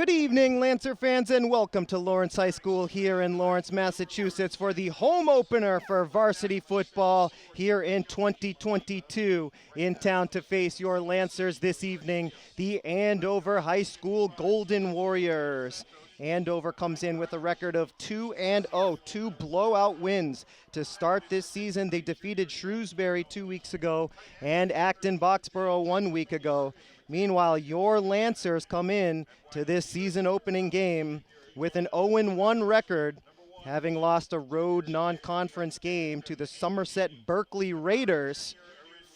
Good evening, Lancer fans, and welcome to Lawrence High School here in Lawrence, Massachusetts for the home opener for varsity football here in 2022. In town to face your Lancers this evening, the Andover High School Golden Warriors. Andover comes in with a record of 2-0, two blowout wins to start this season. They defeated Shrewsbury 2 weeks ago and Acton Boxborough 1 week ago. Meanwhile, your Lancers come in to this season opening game with an 0-1 record, having lost a road non-conference game to the Somerset Berkeley Raiders,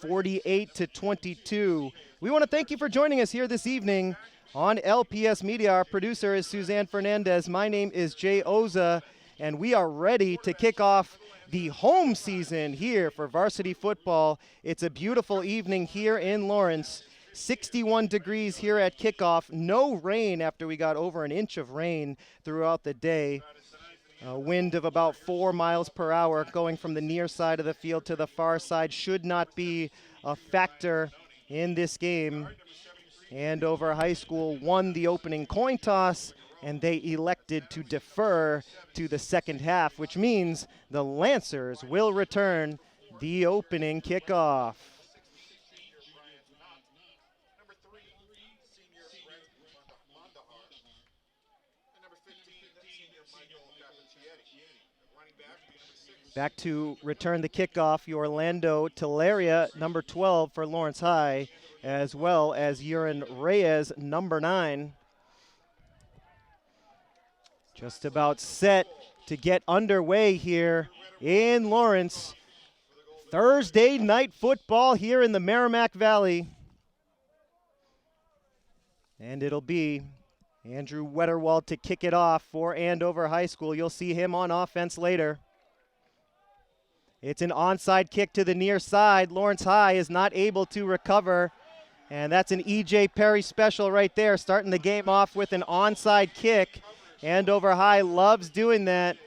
48-22. We want to thank you for joining us here this evening on LPS Media. Our producer is Suzanne Fernandez. My name is Jay Oza, and we are ready to kick off the home season here for varsity football. It's a beautiful evening here in Lawrence. 61 degrees here at kickoff. No rain after we got over an inch of rain throughout the day. A wind of about 4 miles per hour going from the near side of the field to the far side should not be a factor in this game. Andover High School won the opening coin toss, and they elected to defer to the second half, which means the Lancers will return the opening kickoff. Back to return the kickoff, Orlando Teleria, number 12 for Lawrence High, as well as Urin Reyes, number 9. Just about set to get underway here in Lawrence. Thursday night football here in the Merrimack Valley. And it'll be Andrew Wetterwald to kick it off for Andover High School. You'll see him on offense later. It's an onside kick to the near side. Lawrence High is not able to recover. And that's an E.J. Perry special right there, starting the game off with an onside kick. Andover High loves doing that.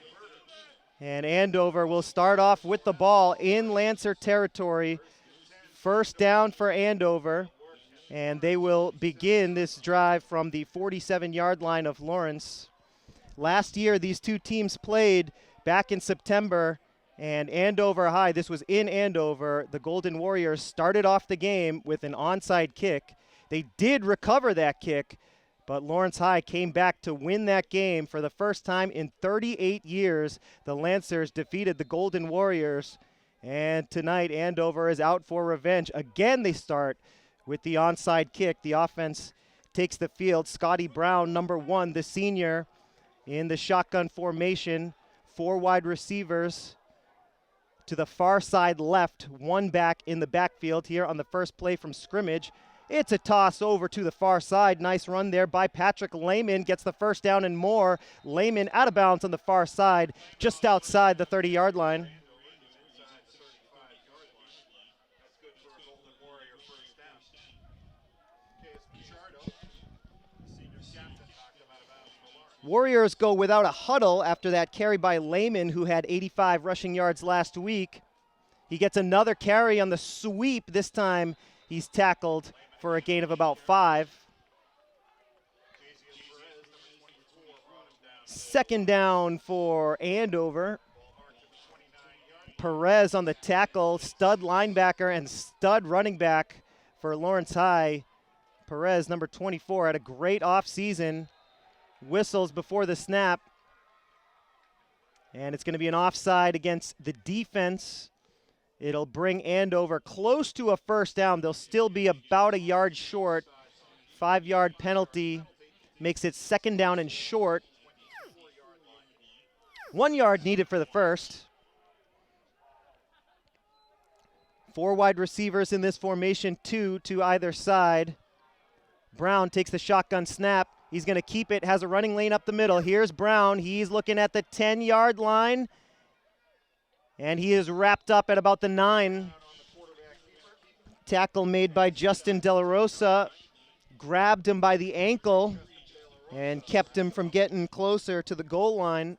And Andover will start off with the ball in Lancer territory. First down for Andover. And they will begin this drive from the 47-yard line of Lawrence. Last year, these two teams played back in September. And Andover High, this was in Andover, the Golden Warriors started off the game with an onside kick. They did recover that kick, but Lawrence High came back to win that game for the first time in 38 years. The Lancers defeated the Golden Warriors, and tonight Andover is out for revenge. Again, they start with the onside kick. The offense takes the field. Scotty Brown, number 1, the senior, in the shotgun formation. 4 wide receivers to the far side left, 1 back in the backfield here on the first play from scrimmage. It's a toss over to the far side. Nice run there by Patrick Layman. Gets the first down and more. Layman out of bounds on the far side, just outside the 30-yard line. Warriors go without a huddle after that carry by Layman, who had 85 rushing yards last week. He gets another carry on the sweep. This time he's tackled for a gain of about 5. Second down for Andover. Perez on the tackle, stud linebacker and stud running back for Lawrence High. Perez, number 24, had a great offseason. Whistles before the snap. And it's going to be an offside against the defense. It'll bring Andover close to a first down. They'll still be about a yard short. 5-yard penalty makes it second down and short. 1 yard needed for the first. 4 wide receivers in this formation, 2 to either side. Brown takes the shotgun snap. He's going to keep it, has a running lane up the middle. Here's Brown. He's looking at the 10-yard line. And he is wrapped up at about the 9. Tackle made by Justin De La Rosa. Grabbed him by the ankle and kept him from getting closer to the goal line.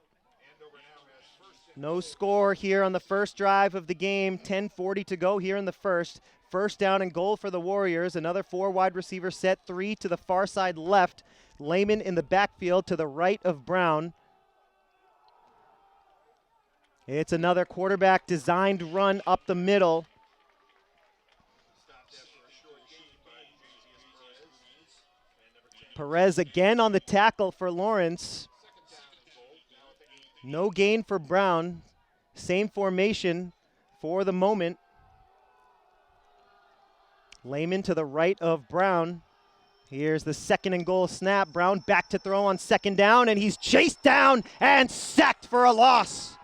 No score here on the first drive of the game. 10:40 to go here in the first. first down and goal for the Warriors. Another 4 wide receiver set, 3 to the far side left. Layman in the backfield to the right of Brown. It's another quarterback designed run up the middle. Perez again on the tackle for Lawrence. No gain for Brown. Same formation for the moment. Layman to the right of Brown. Here's the second and goal snap. Brown back to throw on second down, and he's chased down and sacked for a loss.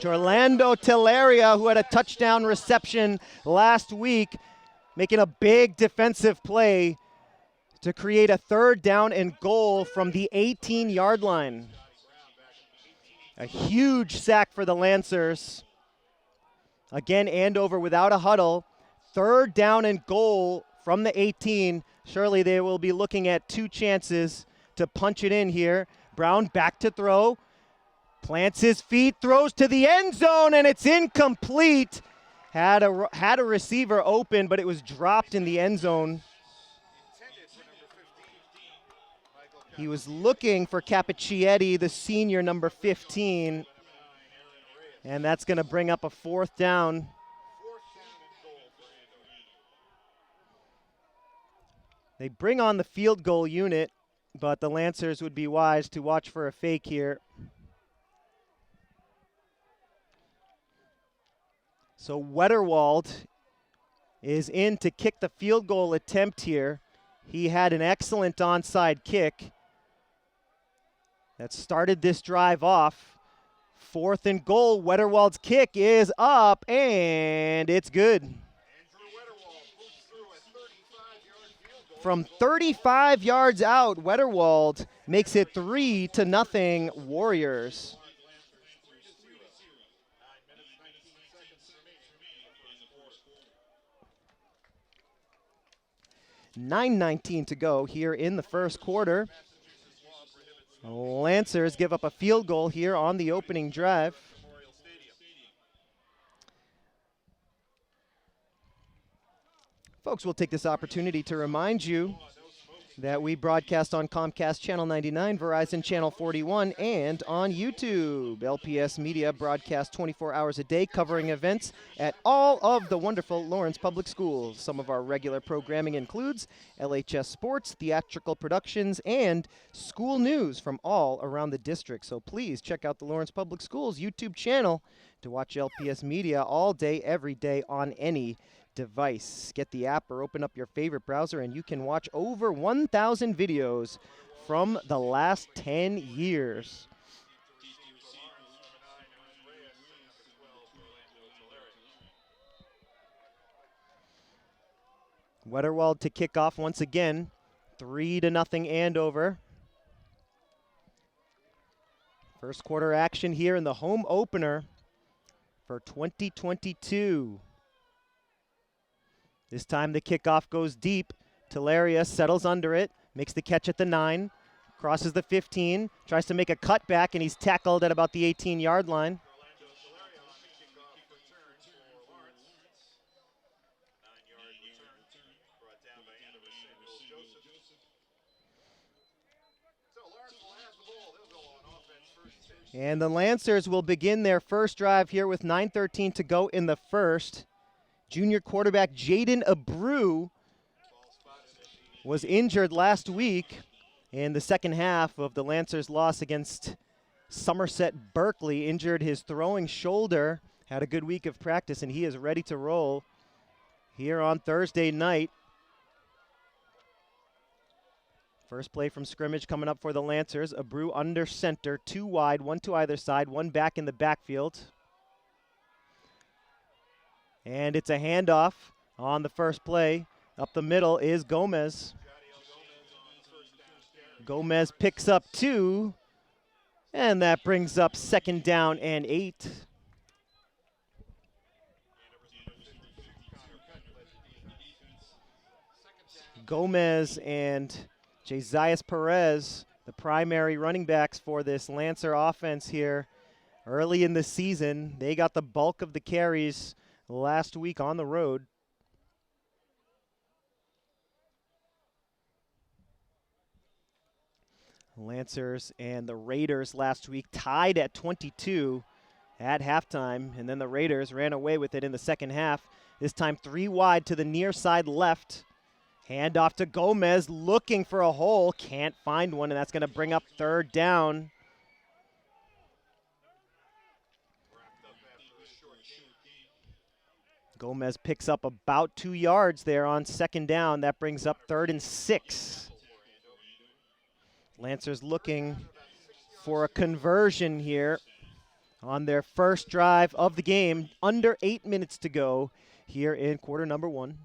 Orlando Teleria, who had a touchdown reception last week, making a big defensive play to create a third down and goal from the 18-yard line. A huge sack for the Lancers. Again, Andover without a huddle. Third down and goal from the 18. Surely they will be looking at 2 chances to punch it in here. Brown back to throw. Plants his feet, throws to the end zone, and it's incomplete. Had a receiver open, but it was dropped in the end zone. He was looking for Cappuccietti, the senior, number 15. And that's going to bring up a 4th down. They bring on the field goal unit, but the Lancers would be wise to watch for a fake here. So Wetterwald is in to kick the field goal attempt here. He had an excellent onside kick that started this drive off. 4th and goal. Wetterwald's kick is up, and it's good. From 35 yards out, Wetterwald makes it 3-0 Warriors. 9:19 to go here in the first quarter. Lancers give up a field goal here on the opening drive. Folks, we'll take this opportunity to remind you that we broadcast on Comcast Channel 99, Verizon Channel 41, and on YouTube. LPS Media broadcasts 24 hours a day, covering events at all of the wonderful Lawrence Public Schools. Some of our regular programming includes LHS Sports, theatrical productions, and school news from all around the district. So please check out the Lawrence Public Schools YouTube channel to watch LPS Media all day, every day on any device. Get the app or open up your favorite browser and you can watch over 1,000 videos from the last 10 years. Wetterwald to kick off once again. 3-0 Andover. First quarter action here in the home opener for 2022. This time the kickoff goes deep. Teleria settles under it, makes the catch at the 9, crosses the 15, tries to make a cutback, and he's tackled at about the 18-yard line. And the Lancers will begin their first drive here with 9:13 to go in the first. Junior quarterback Jaden Abreu was injured last week in the second half of the Lancers' loss against Somerset Berkeley. Injured his throwing shoulder, had a good week of practice, and he is ready to roll here on Thursday night. First play from scrimmage coming up for the Lancers. Abreu under center, 2 wide, 1 to either side, 1 back in the backfield. And it's a handoff on the first play. Up the middle is Gomez. Gomez picks up 2, and that brings up 2nd down and 8. Gomez and Jasias Perez, the primary running backs for this Lancer offense here early in the season. They got the bulk of the carries last week on the road. Lancers and the Raiders last week tied at 22 at halftime, and then the Raiders ran away with it in the second half. This time 3 wide to the near side left. Hand off to Gomez, looking for a hole, can't find one, and that's going to bring up third down. Gomez picks up about 2 yards there on second down. That brings up 3rd and 6. Lancers looking for a conversion here on their first drive of the game. Under 8 minutes to go here in quarter number 1.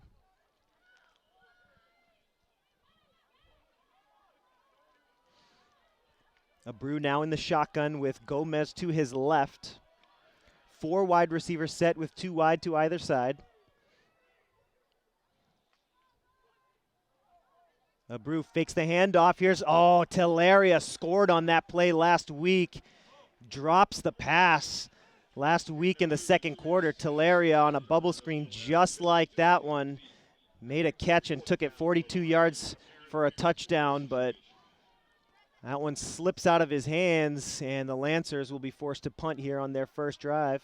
Abreu now in the shotgun with Gomez to his left. 4 wide receivers set with 2 wide to either side. Abreu fakes the handoff. Here's, Teleria scored on that play last week. Drops the pass last week in the second quarter. Teleria on a bubble screen just like that one. Made a catch and took it 42 yards for a touchdown, but that one slips out of his hands, and the Lancers will be forced to punt here on their first drive.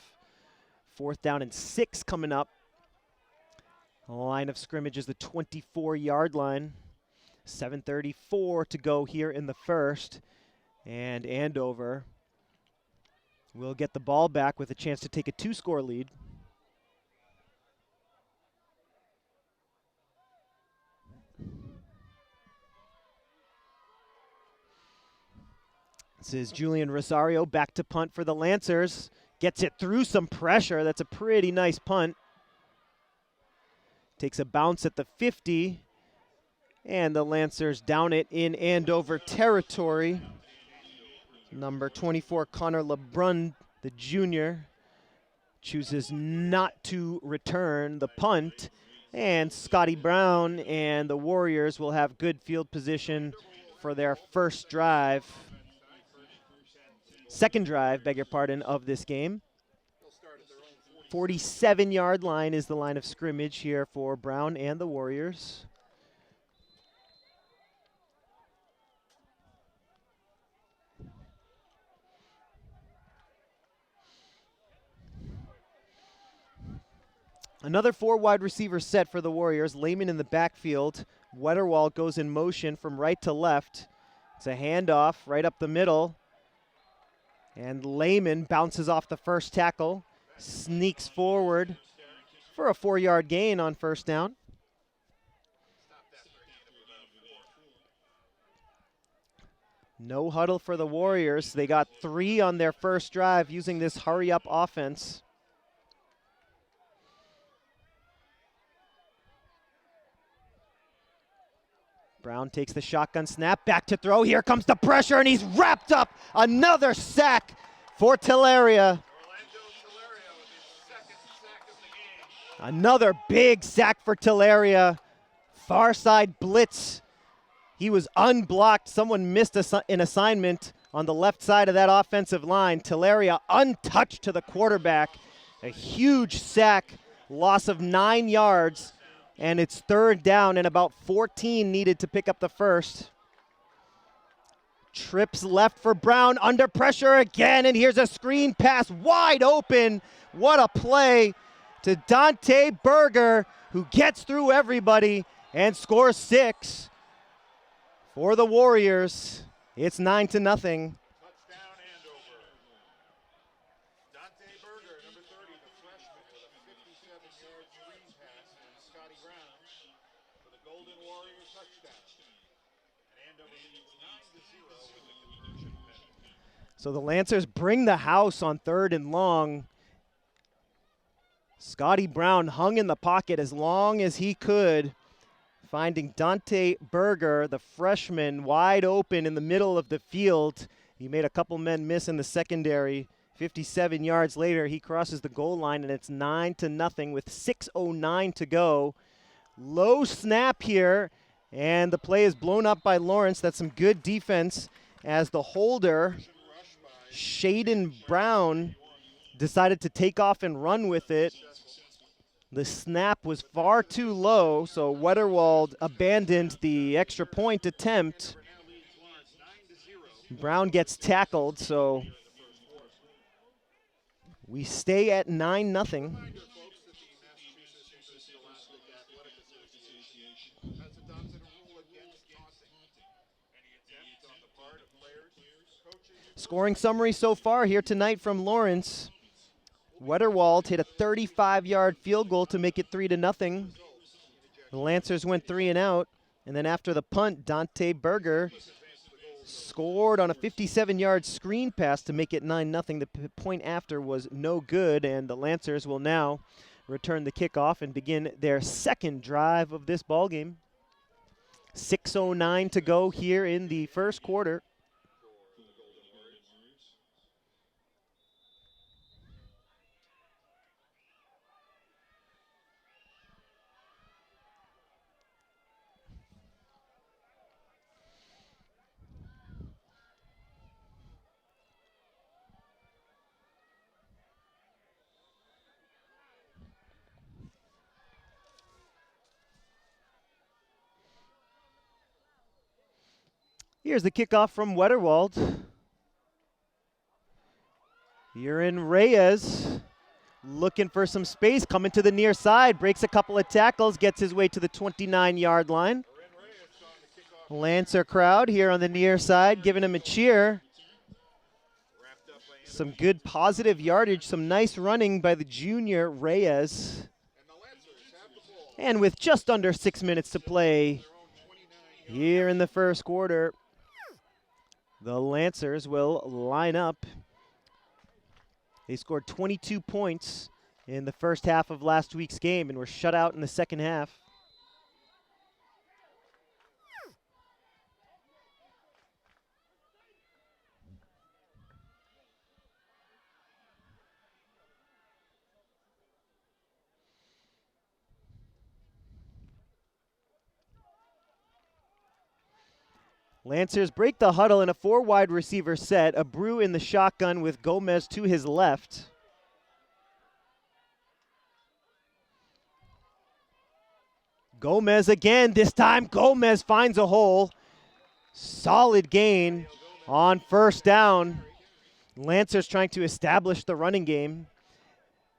4th down and 6 coming up. The line of scrimmage is the 24-yard line. 7:34 to go here in the first, and Andover will get the ball back with a chance to take a 2-score lead. This is Julian Rosario back to punt for the Lancers. Gets it through some pressure. That's a pretty nice punt. Takes a bounce at the 50. And the Lancers down it in Andover territory. Number 24, Connor LeBrun, the junior, chooses not to return the punt. And Scotty Brown and the Warriors will have good field position for their second drive, of this game. 47-yard line is the line of scrimmage here for Brown and the Warriors. Another 4 wide receiver set for the Warriors. Layman in the backfield. Wetterwall goes in motion from right to left. It's a handoff right up the middle. And Layman bounces off the first tackle, sneaks forward for a 4-yard gain on first down. No huddle for the Warriors. They got 3 on their first drive using this hurry-up offense. Brown takes the shotgun snap, back to throw. Here comes the pressure, and he's wrapped up. Another sack for Teleria. Another big sack for Teleria. Far side blitz. He was unblocked. Someone missed an assignment on the left side of that offensive line. Teleria untouched to the quarterback. A huge sack, loss of 9 yards. And it's 3rd down and about 14 needed to pick up the first. Trips left for Brown, under pressure again, and here's a screen pass wide open. What a play to Dante Berger, who gets through everybody and scores 6 for the Warriors. It's 9-0. Touchdown Andover. Dante Berger, number 30, the freshman, with a 57-yard screen pass, and Scotty Brown for the Golden Warriors touchdown. And Andover leads 9-0 with the conversion penalty. So the Lancers bring the house on 3rd and long. Scotty Brown hung in the pocket as long as he could, finding Dante Berger, the freshman, wide open in the middle of the field. He made a couple men miss in the secondary. 57 yards later, he crosses the goal line, and it's 9-0 with 6:09 to go. Low snap here, and the play is blown up by Lawrence. That's some good defense as the holder, Shaden Brown, decided to take off and run with it. The snap was far too low, so Wetterwald abandoned the extra point attempt. Brown gets tackled, so we stay at 9-0. Scoring summary so far here tonight from Lawrence. Wetterwald hit a 35-yard field goal to make it 3-0. The Lancers went 3 and out, and then after the punt, Dante Berger scored on a 57-yard screen pass to make it 9-0. The point after was no good, and the Lancers will now return the kickoff and begin their second drive of this ballgame. 6:09 to go here in the first quarter. Here's the kickoff from Wetterwald. You're in Reyes, looking for some space, coming to the near side, breaks a couple of tackles, gets his way to the 29-yard line. Lancer crowd here on the near side, giving him a cheer. Some good positive yardage, some nice running by the junior Reyes. And with just under 6 minutes to play here in the first quarter, the Lancers will line up. They scored 22 points in the first half of last week's game and were shut out in the second half. Lancers break the huddle in a 4 wide receiver set. Abreu in the shotgun with Gomez to his left. Gomez again. This time Gomez finds a hole. Solid gain on first down. Lancers trying to establish the running game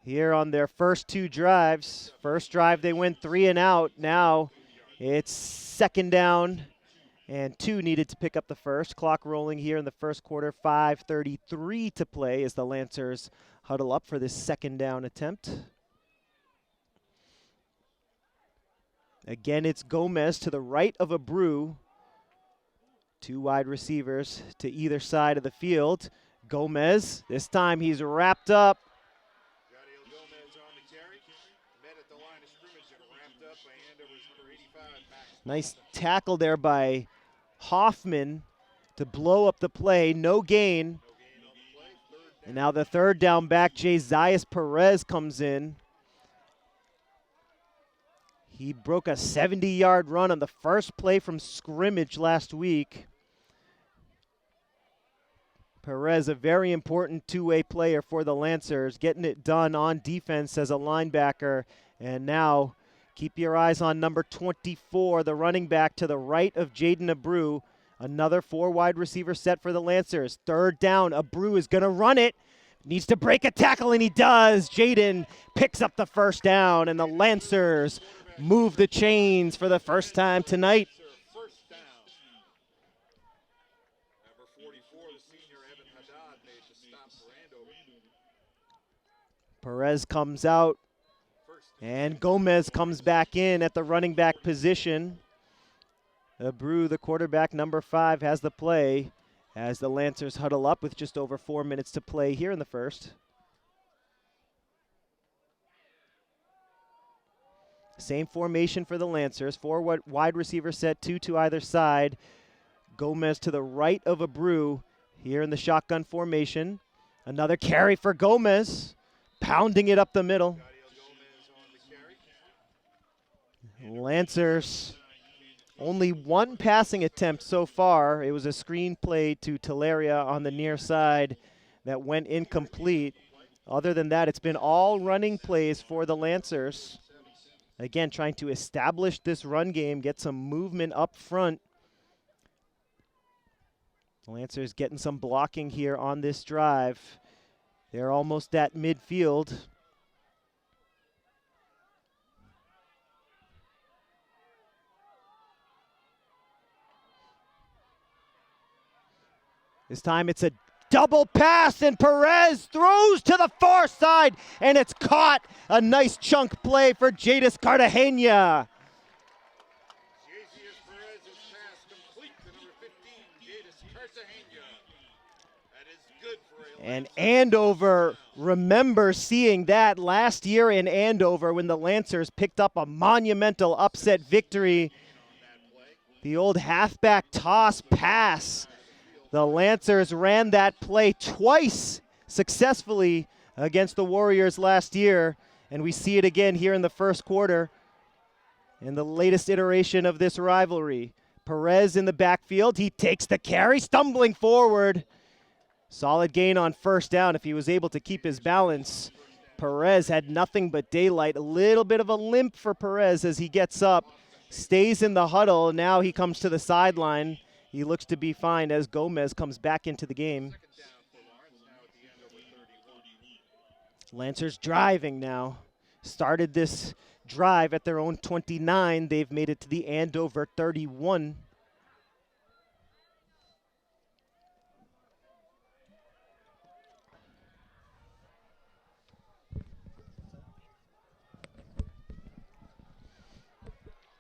here on their first 2 drives. First drive they went 3 and out. Now it's second down and 2 needed to pick up the first. Clock rolling here in the first quarter. 5:33 to play as the Lancers huddle up for this second down attempt. Again, it's Gomez to the right of Abreu. 2 wide receivers to either side of the field. Gomez, this time he's wrapped up. Nice tackle there by Hoffman to blow up the play. No gain. And now the third down back, Jasias Perez, comes in. He broke a 70-yard run on the first play from scrimmage last week. Perez, a very important 2-way player for the Lancers, getting it done on defense as a linebacker. And now keep your eyes on number 24, the running back to the right of Jaden Abreu. Another 4 wide receiver set for the Lancers. Third down, Abreu is going to run it. Needs to break a tackle, and he does. Jaden picks up the first down, and the Lancers move the chains for the first time tonight. Perez comes out, and Gomez comes back in at the running back position. Abreu, the quarterback, number 5, has the play as the Lancers huddle up with just over 4 minutes to play here in the first. Same formation for the Lancers. 4 wide receiver set, 2 to either side. Gomez to the right of Abreu here in the shotgun formation. Another carry for Gomez, pounding it up the middle. Lancers, only 1 passing attempt so far. It was a screen play to Teleria on the near side that went incomplete. Other than that, it's been all running plays for the Lancers. Again, trying to establish this run game, get some movement up front. The Lancers getting some blocking here on this drive. They're almost at midfield. This time it's a double pass, and Perez throws to the far side, and it's caught. A nice chunk play for Jadis Cartagena. Perez's pass complete to number 15, Jadis Cartagena. That is good for a And Andover, remember seeing that last year in Andover when the Lancers picked up a monumental upset victory. The old halfback toss pass. The Lancers ran that play twice successfully against the Warriors last year, and we see it again here in the first quarter in the latest iteration of this rivalry. Perez in the backfield. He takes the carry, stumbling forward. Solid gain on first down if he was able to keep his balance. Perez had nothing but daylight. A little bit of a limp for Perez as he gets up, stays in the huddle. Now he comes to the sideline. He looks to be fine as Gomez comes back into the game. Lancers driving now. Started this drive at their own 29. They've made it to the Andover 31.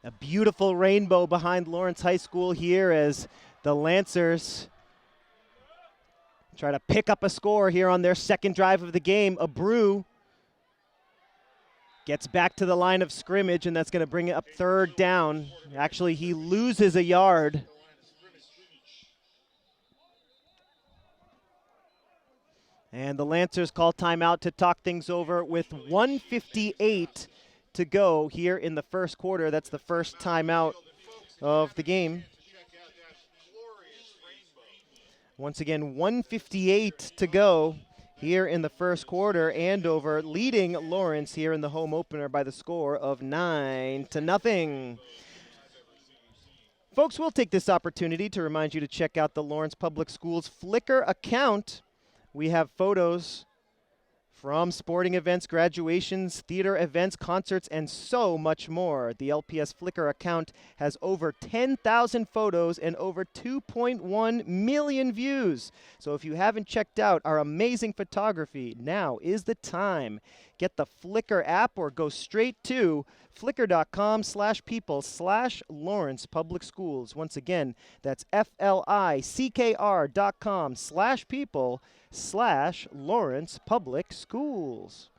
A beautiful rainbow behind Lawrence High School here as the Lancers try to pick up a score here on their second drive of the game. Abreu gets back to the line of scrimmage, and that's going to bring it up third down. Actually, he loses a yard. And the Lancers call timeout to talk things over with 1:58 to go here in the first quarter. That's the first timeout of the game. Once again, 1:58 to go here in the first quarter. Andover leading Lawrence here in the home opener by the score of 9-0. Folks, we'll take this opportunity to remind you to check out the Lawrence Public Schools Flickr account. We have photos from sporting events, graduations, theater events, concerts, and so much more. The LPS Flickr account has over 10,000 photos and over 2.1 million views. So if you haven't checked out our amazing photography, now is the time. Get the Flickr app or go straight to flickr.com/people/Lawrence Public Schools. Once again, that's FLICKR.com/people/Lawrence Public Schools.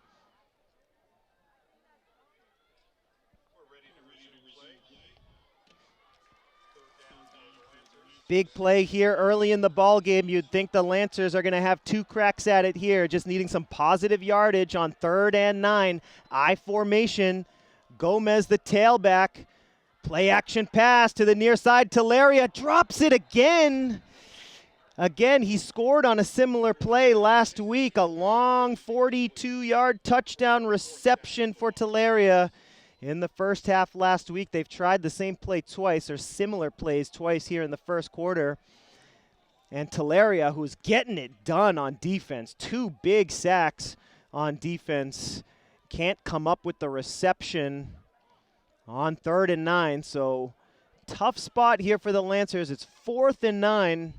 Big play here early in the ball game. You'd think the Lancers are going to have two cracks at it here, just needing some positive yardage on 3rd and 9. I formation. Gomez, the tailback. Play action pass to the near side. Teleria drops it again. Again, he scored on a similar play last week. A long 42-yard touchdown reception for Teleria. In the first half last week, they've tried the same play twice, or similar plays twice here in the first quarter. And Teleria, who's getting it done on defense, 2 big sacks on defense, can't come up with the reception on 3rd and 9. So tough spot here for the Lancers. It's 4th and 9.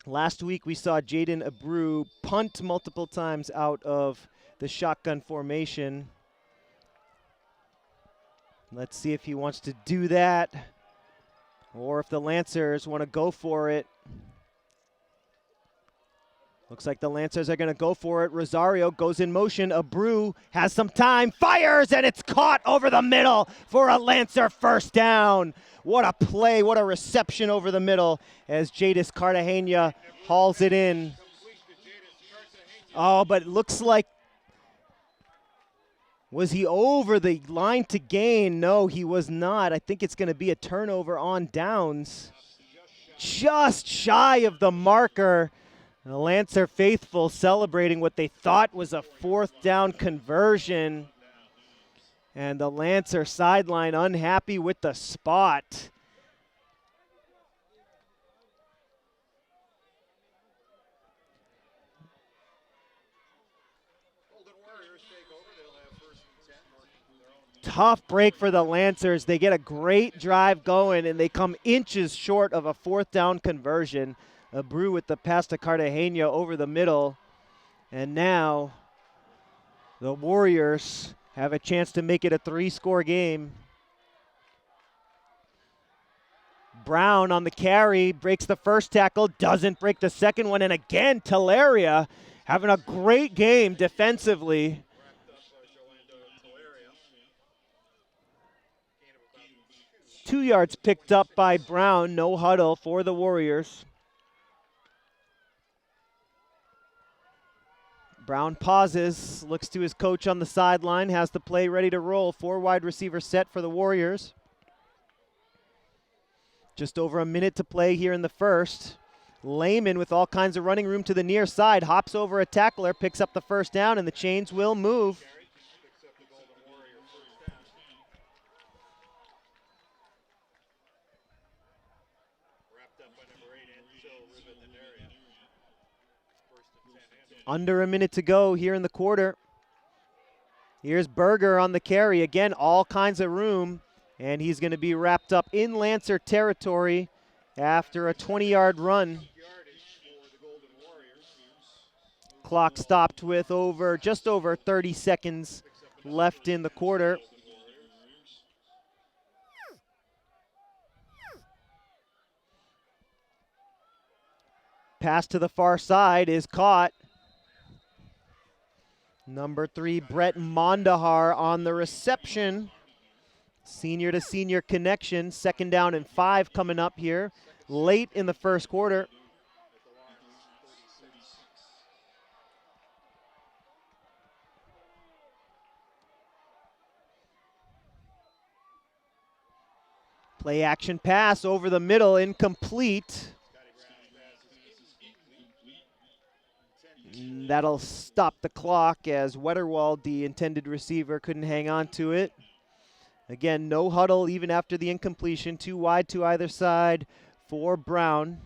Last week, we saw Jaden Abreu punt multiple times out of the shotgun formation. Let's see if he wants to do that or if the Lancers want to go for it. Looks like the Lancers are going to go for it. Rosario goes in motion. Abreu has some time, fires, and it's caught over the middle for a Lancer first down. What a play, what a reception over the middle as Jadis Cartagena hauls it in. Oh, but it looks like, was he over the line to gain? No, he was not. I think it's going to be a turnover on downs. Just shy of the marker. The Lancer faithful celebrating what they thought was a 4th down conversion. And the Lancer sideline unhappy with the spot. Tough break for the Lancers. They get a great drive going, and they come inches short of a 4th down conversion. Abreu with the pass to Cartagena over the middle. And now the Warriors have a chance to make it a 3-score game. Brown on the carry, breaks the first tackle, doesn't break the second one, and again, Teleria having a great game defensively. 2 yards picked up by Brown, no huddle for the Warriors. Brown pauses, looks to his coach on the sideline, has the play ready to roll. 4 wide receiver set for the Warriors. Just over a minute to play here in the first. Layman with all kinds of running room to the near side, hops over a tackler, picks up the first down, and the chains will move. Under a minute to go here in the quarter. Here's Berger on the carry. Again, all kinds of room. And he's going to be wrapped up in Lancer territory after a 20-yard run. Clock stopped with just over 30 seconds left in the quarter. Pass to the far side is caught. Number 3, Brett Mondahar on the reception. Senior to senior connection. 2nd down and 5 coming up here late in the first quarter. Play action pass over the middle, incomplete. That'll stop the clock as Wetterwald, the intended receiver, couldn't hang on to it. Again, no huddle even after the incompletion. 2 wide to either side for Brown.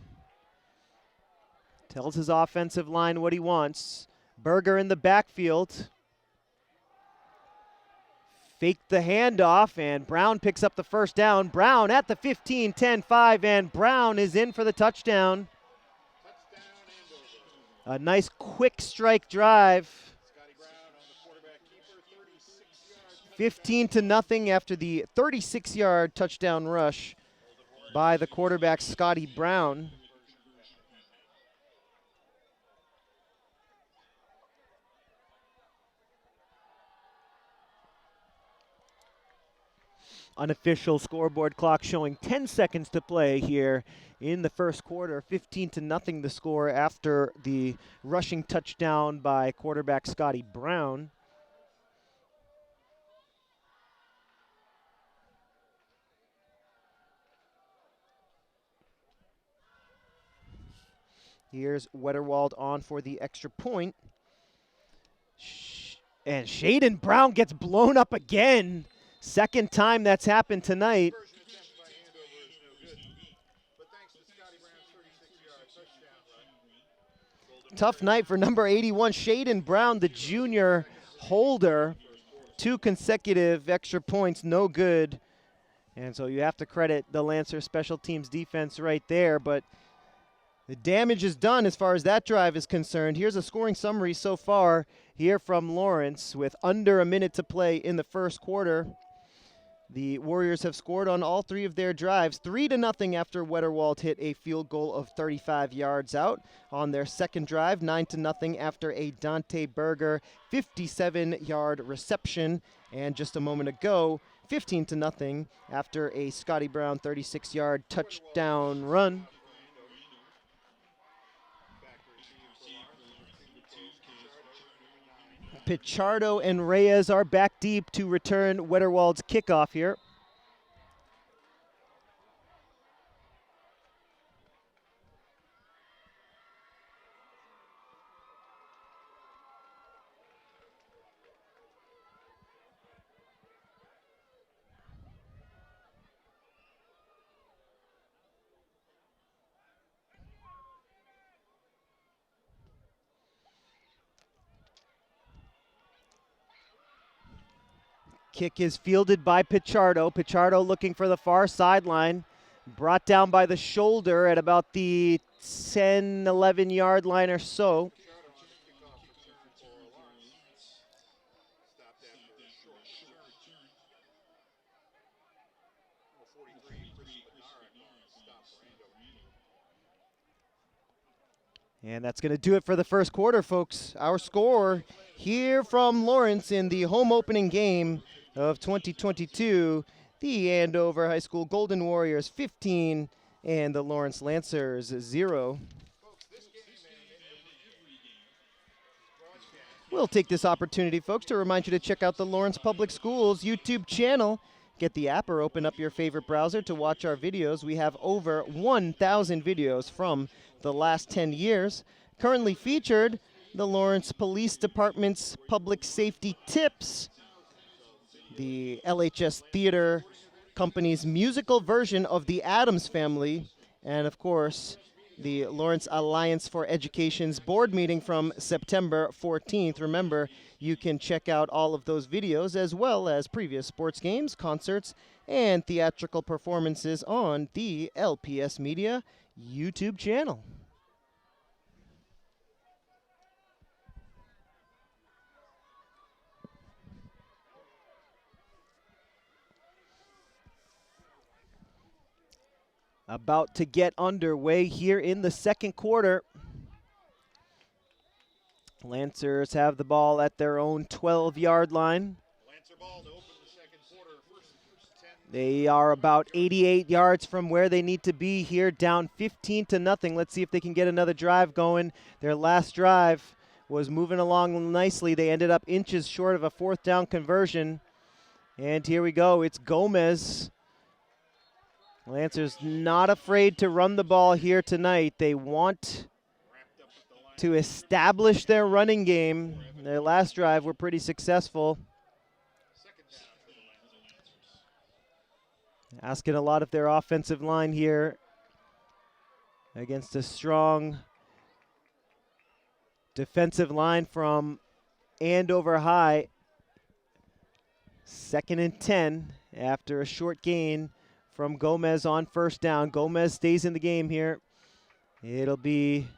Tells his offensive line what he wants. Berger in the backfield. Faked the handoff, and Brown picks up the first down. Brown at the 15, 10-5, and Brown is in for the touchdown. A nice quick strike drive. 15-0 after the 36-yard touchdown rush by the quarterback, Scotty Brown. Unofficial scoreboard clock showing 10 seconds to play here in the first quarter. 15-0 the score after the rushing touchdown by quarterback Scotty Brown. Here's Wetterwald on for the extra point. And Shaden Brown gets blown up again. Second time that's happened tonight. Tough night for number 81, Shaden Brown, the junior holder. 2 consecutive extra points, no good. And so you have to credit the Lancer special teams defense right there, but the damage is done as far as that drive is concerned. Here's a scoring summary so far here from Lawrence with under a minute to play in the first quarter. The Warriors have scored on all 3 of their drives, 3-0 after Wetterwald hit a field goal of 35 yards out. On their second drive, 9-0 after a Dante Berger 57-yard reception. And just a moment ago, 15-0 after a Scotty Brown 36-yard touchdown run. Pichardo and Reyes are back deep to return Wetterwald's kickoff here. Kick is fielded by Pichardo. Pichardo looking for the far sideline. Brought down by the shoulder at about the 10, 11 yard line or so. And that's going to do it for the first quarter, folks. Our score here from Lawrence in the home opening game of 2022. The Andover High School Golden Warriors 15 and the Lawrence Lancers 0. We'll take this opportunity, folks, to remind you to check out the Lawrence Public Schools YouTube channel. Get the app or open up your favorite browser to watch our videos. We have over 1,000 videos from the last 10 years. Currently featured, the Lawrence Police Department's public safety tips, the LHS Theater Company's musical version of The Addams Family, and of course, the Lawrence Alliance for Education's board meeting from September 14th. Remember, you can check out all of those videos as well as previous sports games, concerts, and theatrical performances on the LPS Media YouTube channel. About to get underway here in the second quarter. Lancers have the ball at their own 12-yard line. Lancer ball to open the second quarter. First 10. They are about 88 yards from where they need to be here, down 15-0. Let's see if they can get another drive going. Their last drive was moving along nicely. They ended up inches short of a fourth down conversion. And here we go. It's Gomez. Lancers not afraid to run the ball here tonight. They want to establish their running game. Their last drive were pretty successful. Asking a lot of their offensive line here against a strong defensive line from Andover High. 2nd and 10 after a short gain from Gomez on first down. Gomez stays in the game here. It'll be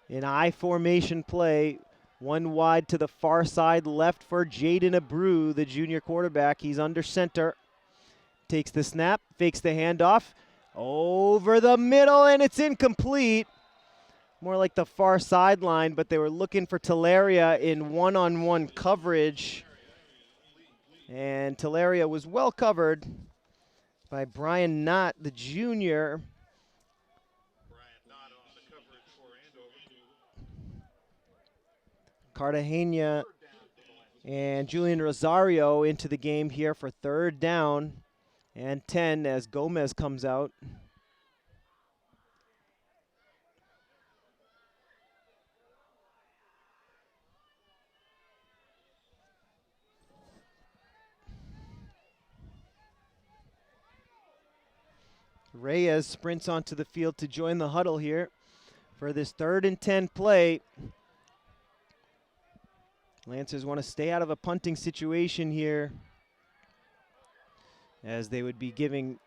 an I formation play. One wide to the far side left for Jaden Abreu, the junior quarterback. He's under center. Takes the snap, fakes the handoff. Over the middle, and it's incomplete. More like the far sideline, but they were looking for Talaria in one-on-one coverage. And Talaria was well covered by Brian Knott, the junior. Brian Knott on the coverage for Andover. Cartagena and Julian Rosario into the game here for third down and 10 as Gomez comes out. Reyes sprints onto the field to join the huddle here for this 3rd and 10 play. Lancers want to stay out of a punting situation here, as they would be giving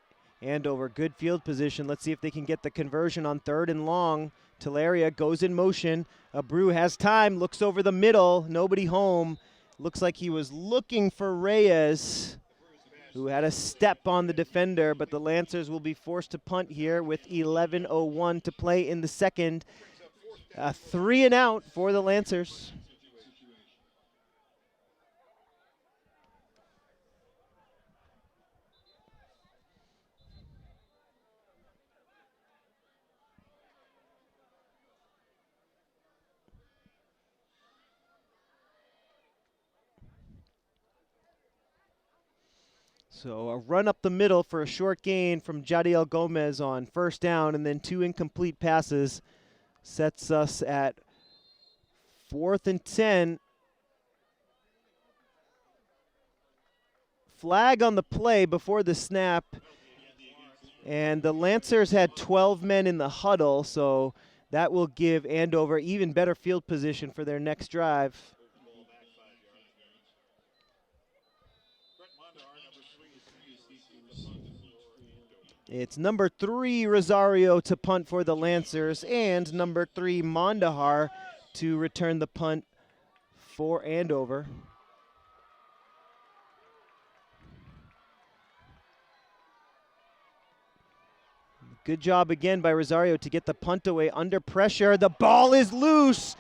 Andover good field position. Let's see if they can get the conversion on 3rd and long. Talaria goes in motion. Abreu has time, looks over the middle, nobody home. Looks like he was looking for Reyes, who had a step on the defender, but the Lancers will be forced to punt here with 11:01 to play in the second. 3 and out for the Lancers. So a run up the middle for a short gain from Jadiel Gomez on first down, and then 2 incomplete passes sets us at 4th and 10. Flag on the play before the snap, and the Lancers had 12 men in the huddle, so that will give Andover even better field position for their next drive. It's number 3 Rosario to punt for the Lancers and number 3 Mondahar to return the punt for Andover. Good job again by Rosario to get the punt away under pressure. The ball is loose.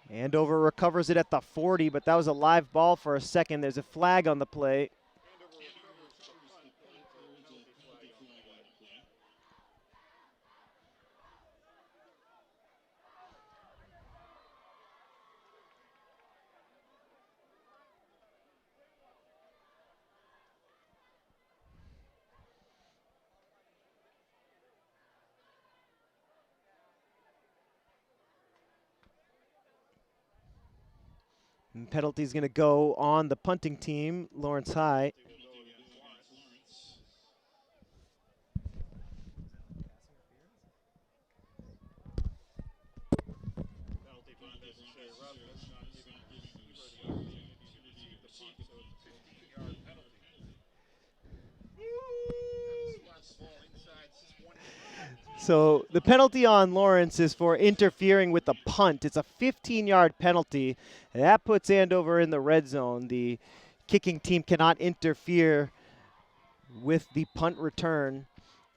Andover recovers it at the 40, but that was a live ball for a second. There's a flag on the play. And penalty's going to go on the punting team, Lawrence High. So the penalty on Lawrence is for interfering with the punt. It's a 15-yard penalty. And that puts Andover in the red zone. The kicking team cannot interfere with the punt return.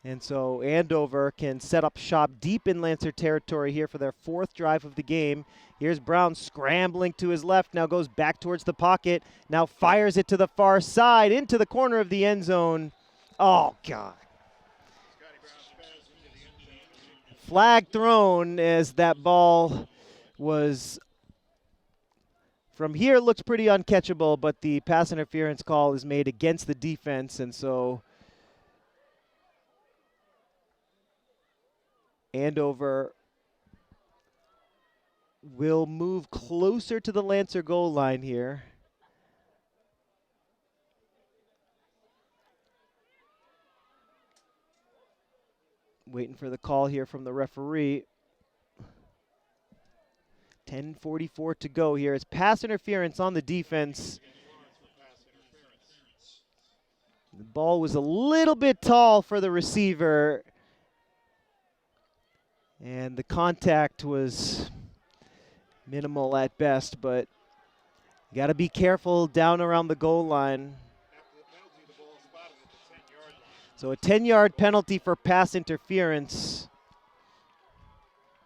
And so Andover can set up shop deep in Lancer territory here for their 4th drive of the game. Here's Brown scrambling to his left, now goes back towards the pocket, now fires it to the far side into the corner of the end zone. Oh, God. Flag thrown as that ball was, from here, looks pretty uncatchable, but the pass interference call is made against the defense, and so Andover will move closer to the Lancer goal line here. Waiting for the call here from the referee. 10:44 to go here. It's pass interference on the defense. The ball was a little bit tall for the receiver, and the contact was minimal at best, but you got to be careful down around the goal line. So a 10-yard penalty for pass interference.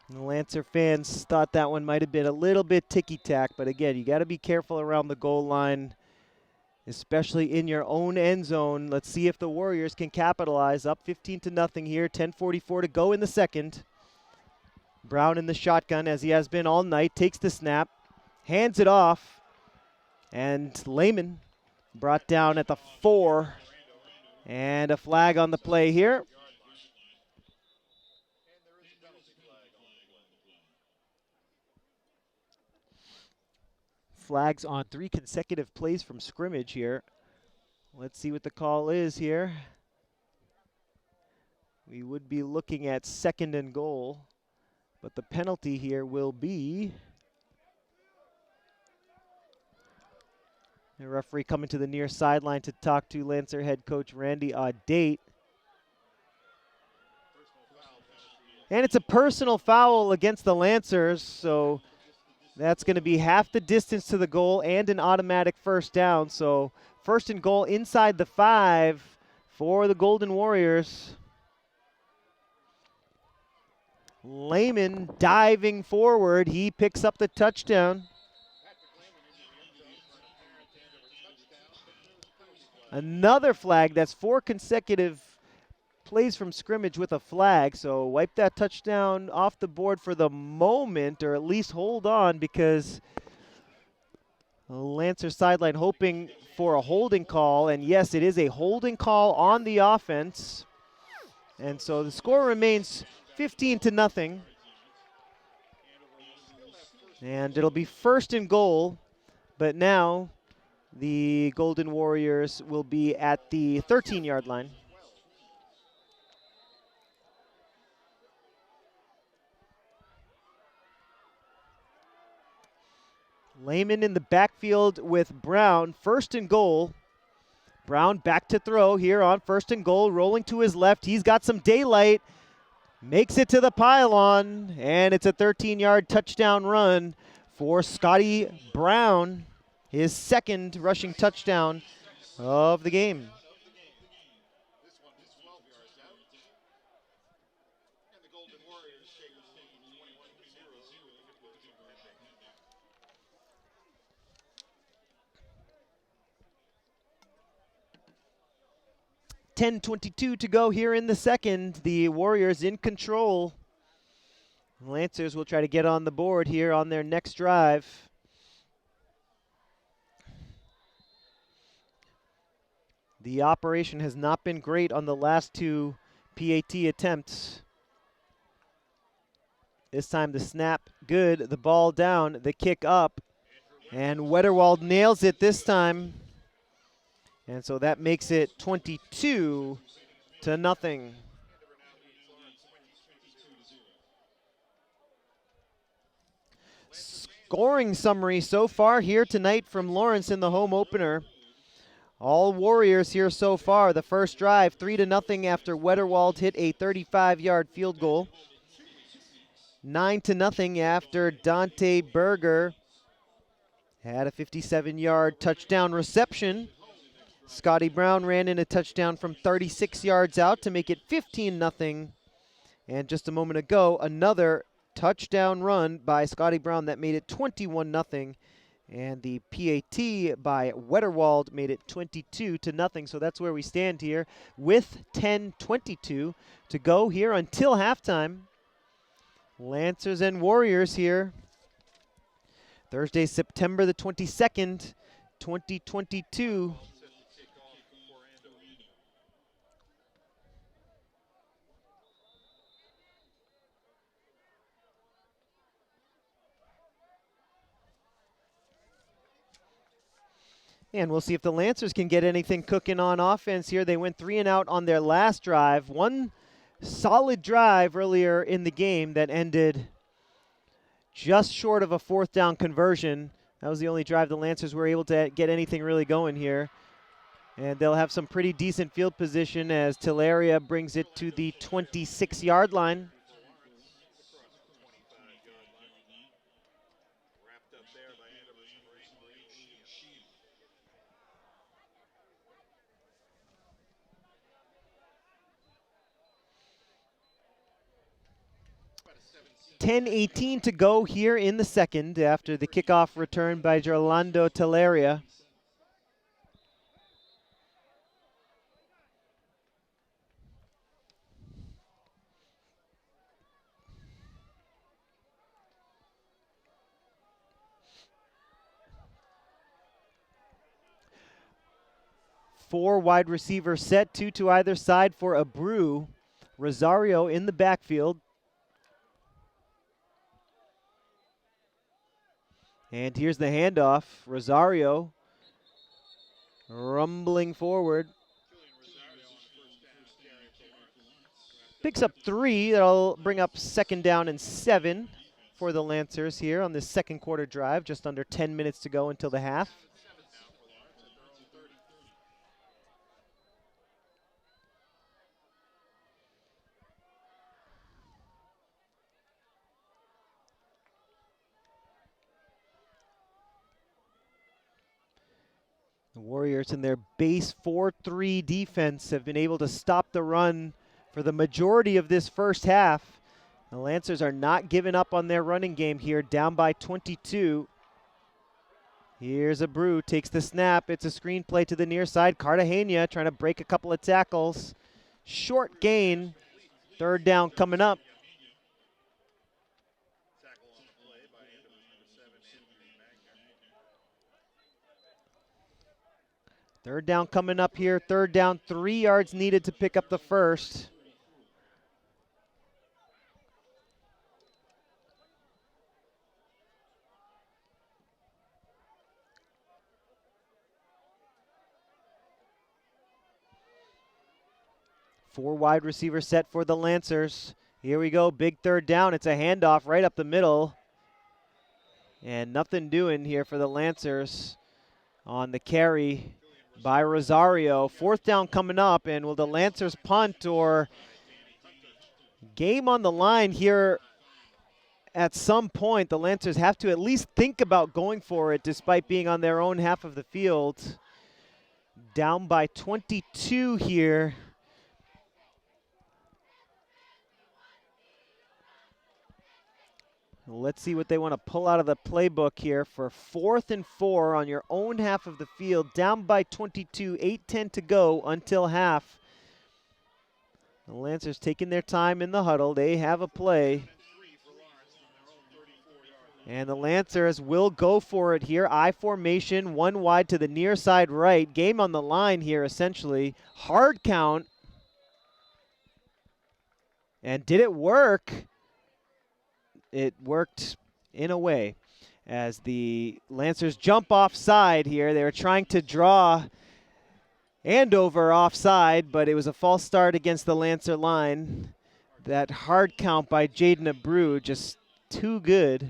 And the Lancer fans thought that one might have been a little bit ticky-tack, but again, you got to be careful around the goal line, especially in your own end zone. Let's see if the Warriors can capitalize. Up 15-0 here, 10:44 to go in the second. Brown in the shotgun, as he has been all night, takes the snap, hands it off, and Layman brought down at the 4. And a flag on the play here. Flags on 3 consecutive plays from scrimmage here. Let's see what the call is here. We would be looking at 2nd and goal, but the penalty here will be the referee coming to the near sideline to talk to Lancer head coach Randy Audate. And it's a personal foul against the Lancers, so that's going to be half the distance to the goal and an automatic first down. So 1st and goal inside the 5 for the Golden Warriors. Layman diving forward. He picks up the touchdown. Another flag. That's 4 consecutive plays from scrimmage with a flag. So wipe that touchdown off the board for the moment, or at least hold on, because the Lancer sideline hoping for a holding call. And yes, it is a holding call on the offense. And so the score remains 15-0. And it'll be 1st and goal, but now the Golden Warriors will be at the 13-yard line. Layman in the backfield with Brown. 1st and goal. Brown back to throw here on 1st and goal, rolling to his left. He's got some daylight, makes it to the pylon, and it's a 13-yard touchdown run for Scotty Brown, his 2nd rushing touchdown of the game. This one is 12 yards out. And the Golden Warriors take the lead 21-0 with the pending. 10:22 to go here in the second. The Warriors in control. Lancers will try to get on the board here on their next drive. The operation has not been great on the last 2 PAT attempts. This time the snap good, the ball down, the kick up, and Wetterwald nails it this time. And so that makes it 22-0. Scoring summary so far here tonight from Lawrence in the home opener. All Warriors here so far. The first drive, 3-0 after Wetterwald hit a 35-yard field goal. 9-0 after Dante Berger had a 57-yard touchdown reception. Scotty Brown ran in a touchdown from 36 yards out to make it 15-0. And just a moment ago, another touchdown run by Scotty Brown that made it 21-0. And the PAT by Wetterwald made it 22-0. So that's where we stand here with 10:22 to go here until halftime. Lancers and Warriors here. Thursday, September the 22nd, 2022. And we'll see if the Lancers can get anything cooking on offense here. They went 3 and out on their last drive. One solid drive earlier in the game that ended just short of a 4th down conversion. That was the only drive the Lancers were able to get anything really going here. And they'll have some pretty decent field position as Tillaria brings it to the 26-yard line. .10:18 to go here in the second after the kickoff return by Gerlando Tillaria. Four wide receiver set, 2 to either side for Abreu. Rosario in the backfield. And here's the handoff. Rosario rumbling forward. Picks up 3. That'll bring up 2nd down and 7 for the Lancers here on this second quarter drive. Just under 10 minutes to go until the half. The Warriors in their base 4-3 defense have been able to stop the run for the majority of this first half. The Lancers are not giving up on their running game here, down by 22. Here's Abreu, takes the snap. It's a screen play to the near side. Cartagena trying to break a couple of tackles. Short gain. 3rd down coming up. Third down coming up here. 3rd down, 3 yards needed to pick up the first. Four wide receivers set for the Lancers. Here we go, big 3rd down. It's a handoff right up the middle. And nothing doing here for the Lancers on the carry. by Rosario. 4th down coming up, and will the Lancers punt or game on the line here? At some point, the Lancers have to at least think about going for it despite being on their own half of the field. Down by 22 here. Let's see what they want to pull out of the playbook here for 4th and 4 on your own half of the field. Down by 22, 8:10 to go until half. The Lancers taking their time in the huddle. They have a play. And the Lancers will go for it here. I formation, 1 wide to the near side right. Game on the line here, essentially. Hard count. And did it work? It worked in a way. As the Lancers jump offside here. They were trying to draw Andover offside, but it was a false start against the Lancer line. That hard count by Jaden Abreu, just too good.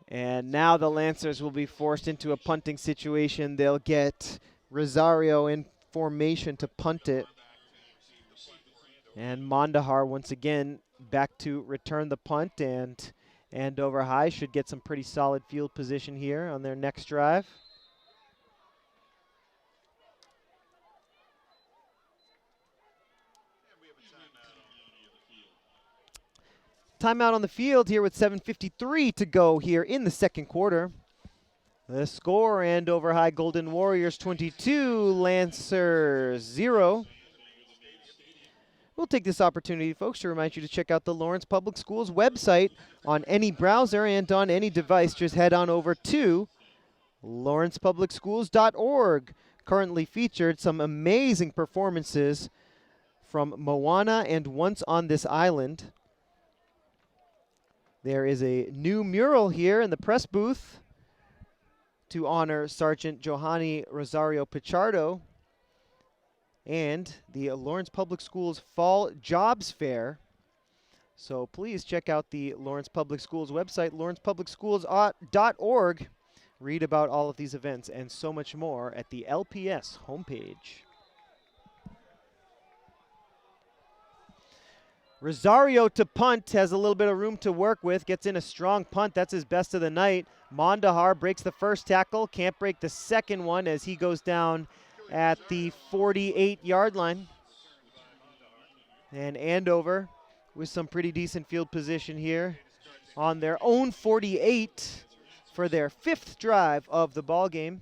And now the Lancers will be forced into a punting situation. They'll get Rosario in formation to punt it. And Mondahar once again back to return the punt, and Andover High should get some pretty solid field position here on their next drive. Timeout on the field here with 7:53 to go here in the second quarter. The score, Andover High Golden Warriors 22, Lancers 0. We'll take this opportunity, folks, to remind you to check out the Lawrence Public Schools website on any browser and on any device. Just head on over to lawrencepublicschools.org. Currently featured some amazing performances from Moana and Once on This Island. There is a new mural here in the press booth to honor Sergeant Johanny Rosario Pichardo, and the Lawrence Public Schools Fall Jobs Fair. So please check out the Lawrence Public Schools website, lawrencepublicschools.org. Read about all of these events and so much more at the LPS homepage. Rosario to punt, has a little bit of room to work with, gets in a strong punt. That's his best of the night. Mondahar breaks the first tackle, can't break the second one as he goes down at the 48-yard line. And Andover with some pretty decent field position here on their own 48 for their 5th drive of the ball game.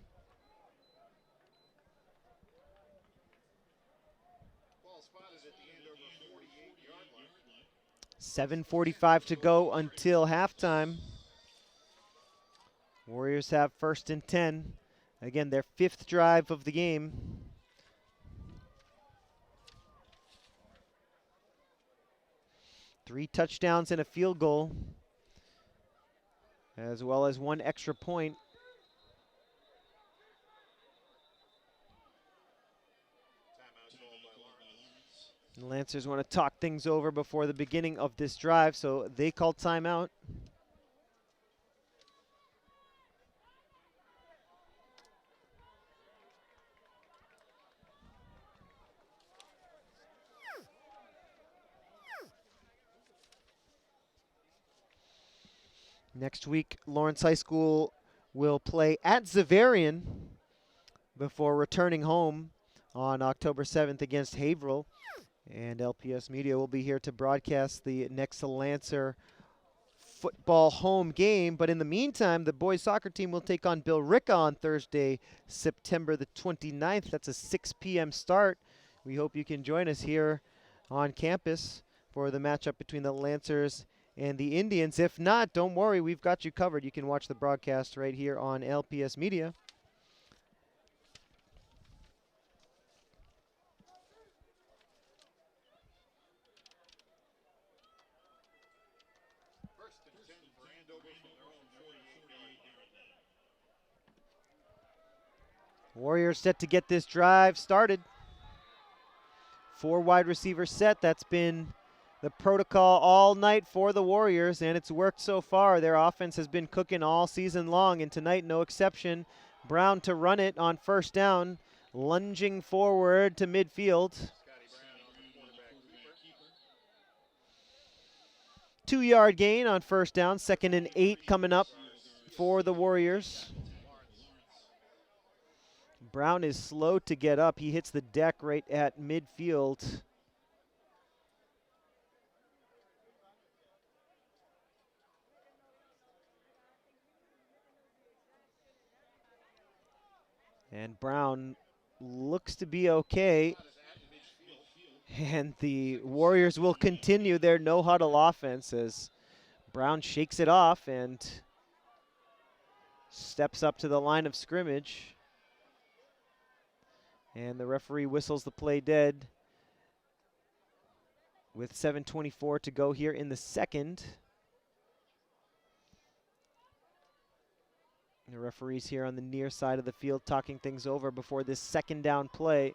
7:45 to go until halftime. Warriors have 1st and 10. Again, their 5th drive of the game. Three touchdowns and a field goal, as well as 1 extra point. The Lancers want to talk things over before the beginning of this drive, so they call timeout. Next week, Lawrence High School will play at Xaverian before returning home on October 7th against Haverhill. And LPS Media will be here to broadcast the next Lancer football home game. But in the meantime, the boys soccer team will take on Bill Ricca on Thursday, September the 29th. That's a 6 p.m. start. We hope you can join us here on campus for the matchup between the Lancers and the Indians. If not, don't worry, we've got you covered. You can watch the broadcast right here on LPS Media. Warriors set to get this drive started. 4 wide receiver set. That's been the protocol all night for the Warriors, and it's worked so far. Their offense has been cooking all season long, and tonight no exception. Brown to run it on first down, lunging forward to midfield. 2-yard gain on first down, 2nd and 8 coming up for the Warriors. Brown is slow to get up. He hits the deck right at midfield. And Brown looks to be okay. And the Warriors will continue their no-huddle offense as Brown shakes it off and steps up to the line of scrimmage. And the referee whistles the play dead with 7:24 to go here in the second. The referee's here on the near side of the field talking things over before this second down play.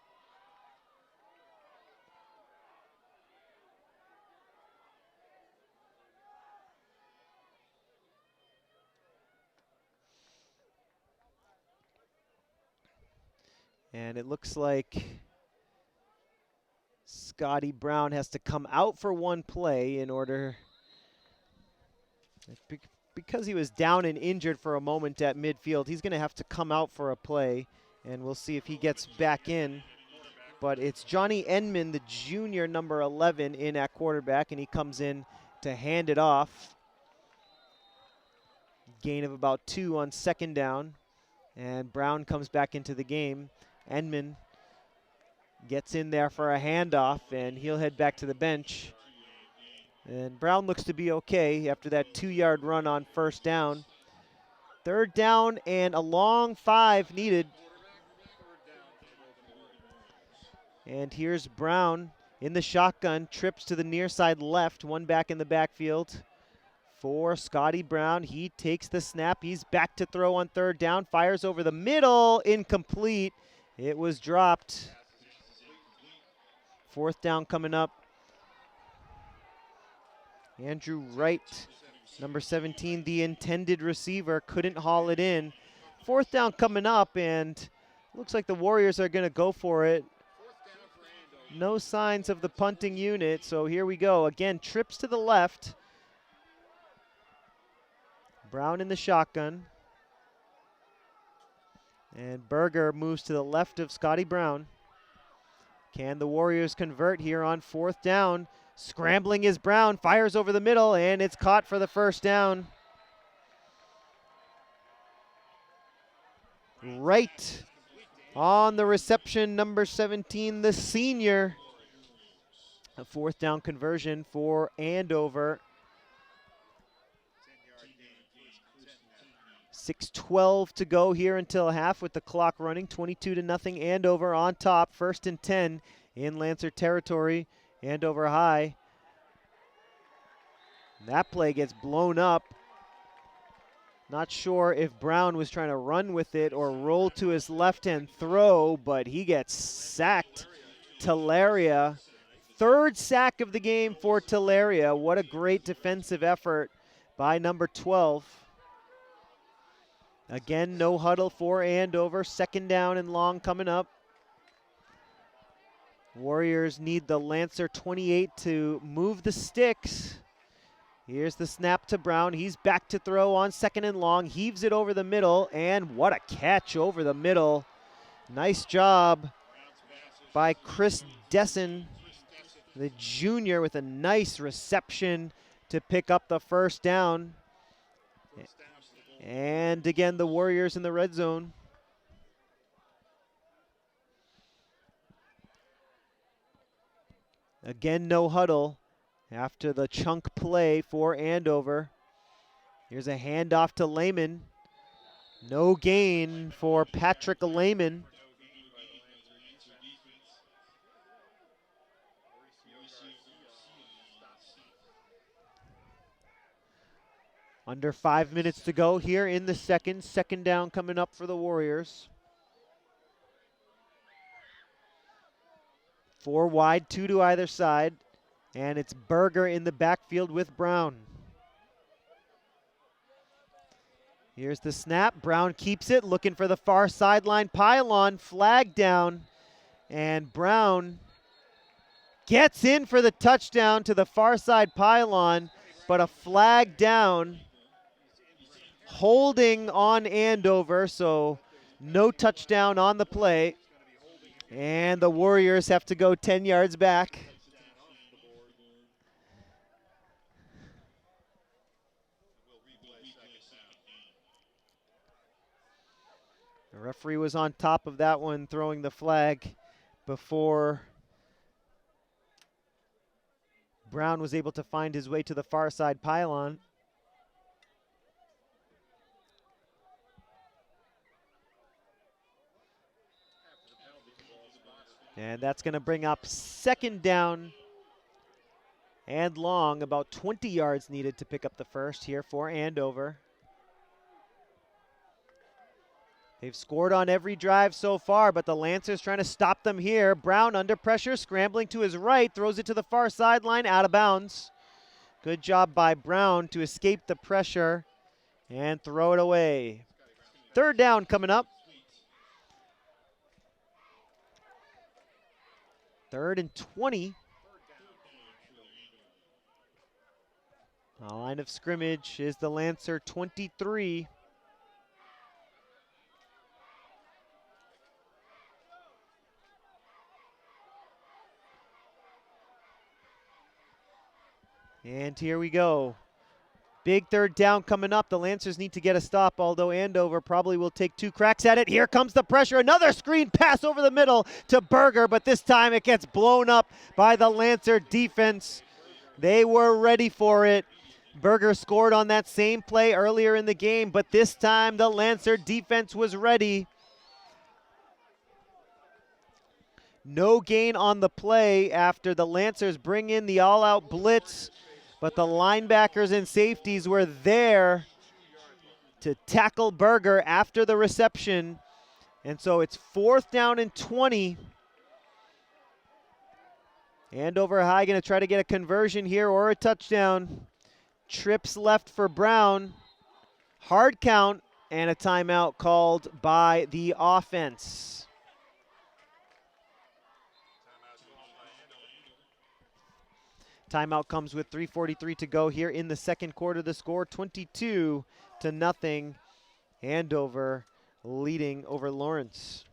And it looks like Scotty Brown has to come out for one play in order, because he was down and injured for a moment at midfield, he's going to have to come out for a play, and we'll see if he gets back in. But it's Johnny Enman, the junior, number 11, in at quarterback, and he comes in to hand it off. Gain of about 2 on second down, and Brown comes back into the game. Enman gets in there for a handoff, and he'll head back to the bench. And Brown looks to be okay after that 2-yard run on first down. 3rd down and a long 5 needed. And here's Brown in the shotgun, trips to the near side left, one back in the backfield for Scotty Brown. He takes the snap. He's back to throw on 3rd down, fires over the middle, incomplete. It was dropped. 4th down coming up. Andrew Wright, number 17, the intended receiver, couldn't haul it in. 4th down coming up, and looks like the Warriors are going to go for it. No signs of the punting unit, so here we go. Again, trips to the left. Brown in the shotgun. And Berger moves to the left of Scotty Brown. Can the Warriors convert here on 4th down? Scrambling is Brown, fires over the middle, and it's caught for the first down. Right on the reception, number 17, the senior. A 4th down conversion for Andover. 6:12 to go here until half with the clock running. 22-0 Andover on top. 1st and 10 in Lancer territory. Andover high. That play gets blown up. Not sure if Brown was trying to run with it or roll to his left and throw, but he gets sacked. Talaria. 3rd sack of the game for Talaria. What a great defensive effort by number 12. Again, no huddle for Andover. 2nd down and long coming up. Warriors need the Lancer 28 to move the sticks. Here's the snap to Brown. He's back to throw on 2nd and long. Heaves it over the middle, and what a catch over the middle. Nice job by Chris Dessen, the junior, with a nice reception to pick up the first down. And again, the Warriors in the red zone. Again, no huddle after the chunk play for Andover. Here's a handoff to Layman. No gain for Patrick Layman. Under 5 minutes to go here in the second. 2nd down coming up for the Warriors. 4 wide, 2 to either side. And it's Berger in the backfield with Brown. Here's the snap. Brown keeps it, looking for the far sideline pylon. Flag down, and Brown gets in for the touchdown to the far side pylon, but a flag down, holding on Andover, so no touchdown on the play. And the Warriors have to go 10 yards back. The referee was on top of that one, throwing the flag before Brown was able to find his way to the far side pylon. And that's going to bring up second down and long. About 20 yards needed to pick up the first here for Andover. They've scored on every drive so far, but the Lancers trying to stop them here. Brown under pressure, scrambling to his right, throws it to the far sideline, out of bounds. Good job by Brown to escape the pressure and throw it away. Third down coming up. 3rd and 20. The line of scrimmage is the Lancer 23. And here we go. Big third down coming up. The Lancers need to get a stop, although Andover probably will take 2 cracks at it. Here comes the pressure. Another screen pass over the middle to Berger, but this time it gets blown up by the Lancer defense. They were ready for it. Berger scored on that same play earlier in the game, but this time the Lancer defense was ready. No gain on the play after the Lancers bring in the all-out blitz, but the linebackers and safeties were there to tackle Berger after the reception. And so it's 4th down and 20. Andover High going to try to get a conversion here or a touchdown. Trips left for Brown. Hard count and a timeout called by the offense. Timeout comes with 3:43 to go here in the second quarter. The score 22-0. Andover leading over Lawrence.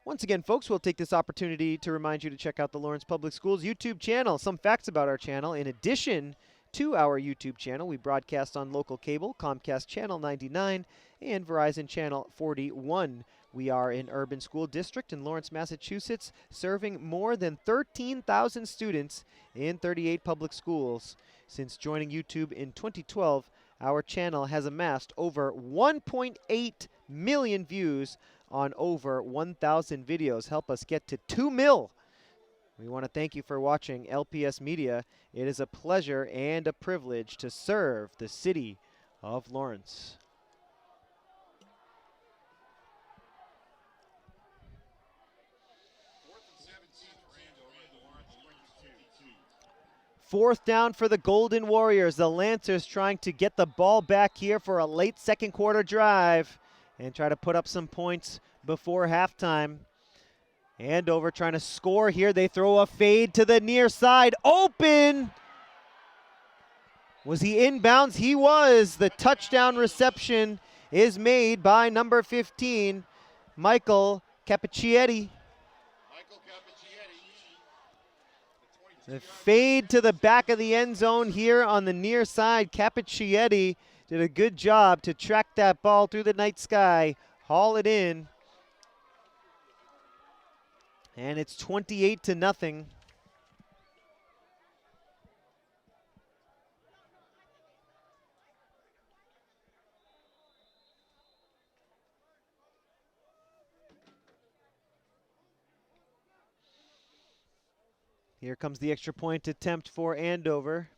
Once again, folks, we'll take this opportunity to remind you to check out the Lawrence Public Schools YouTube channel. Some facts about our channel. In addition to our YouTube channel, we broadcast on local cable, Comcast Channel 99 and Verizon Channel 41. We are an urban school district in Lawrence, Massachusetts, serving more than 13,000 students in 38 public schools. Since joining YouTube in 2012, our channel has amassed over 1.8 million views on over 1,000 videos. Help us get to 2 mil. We want to thank you for watching LPS Media. It is a pleasure and a privilege to serve the city of Lawrence. Fourth down for the Golden Warriors. The Lancers trying to get the ball back here for a late second quarter drive and try to put up some points before halftime. Andover trying to score here. They throw a fade to the near side. Open! Was he inbounds? He was. The touchdown reception is made by number 15, Michael Capicchietti. The fade to the back of the end zone here on the near side. Capicchietti did a good job to track that ball through the night sky, haul it in. And it's 28-0. Here comes the extra point attempt for Andover.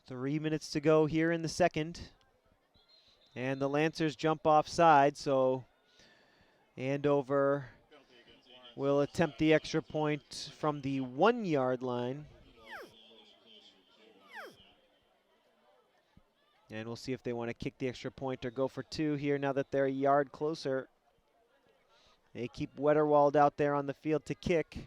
3 minutes to go here in the second. And the Lancers jump offside, so Andover will attempt the extra point from the 1 yard line. And we'll see if they want to kick the extra point or go for two here now that they're a yard closer. They keep Wetterwald out there on the field to kick.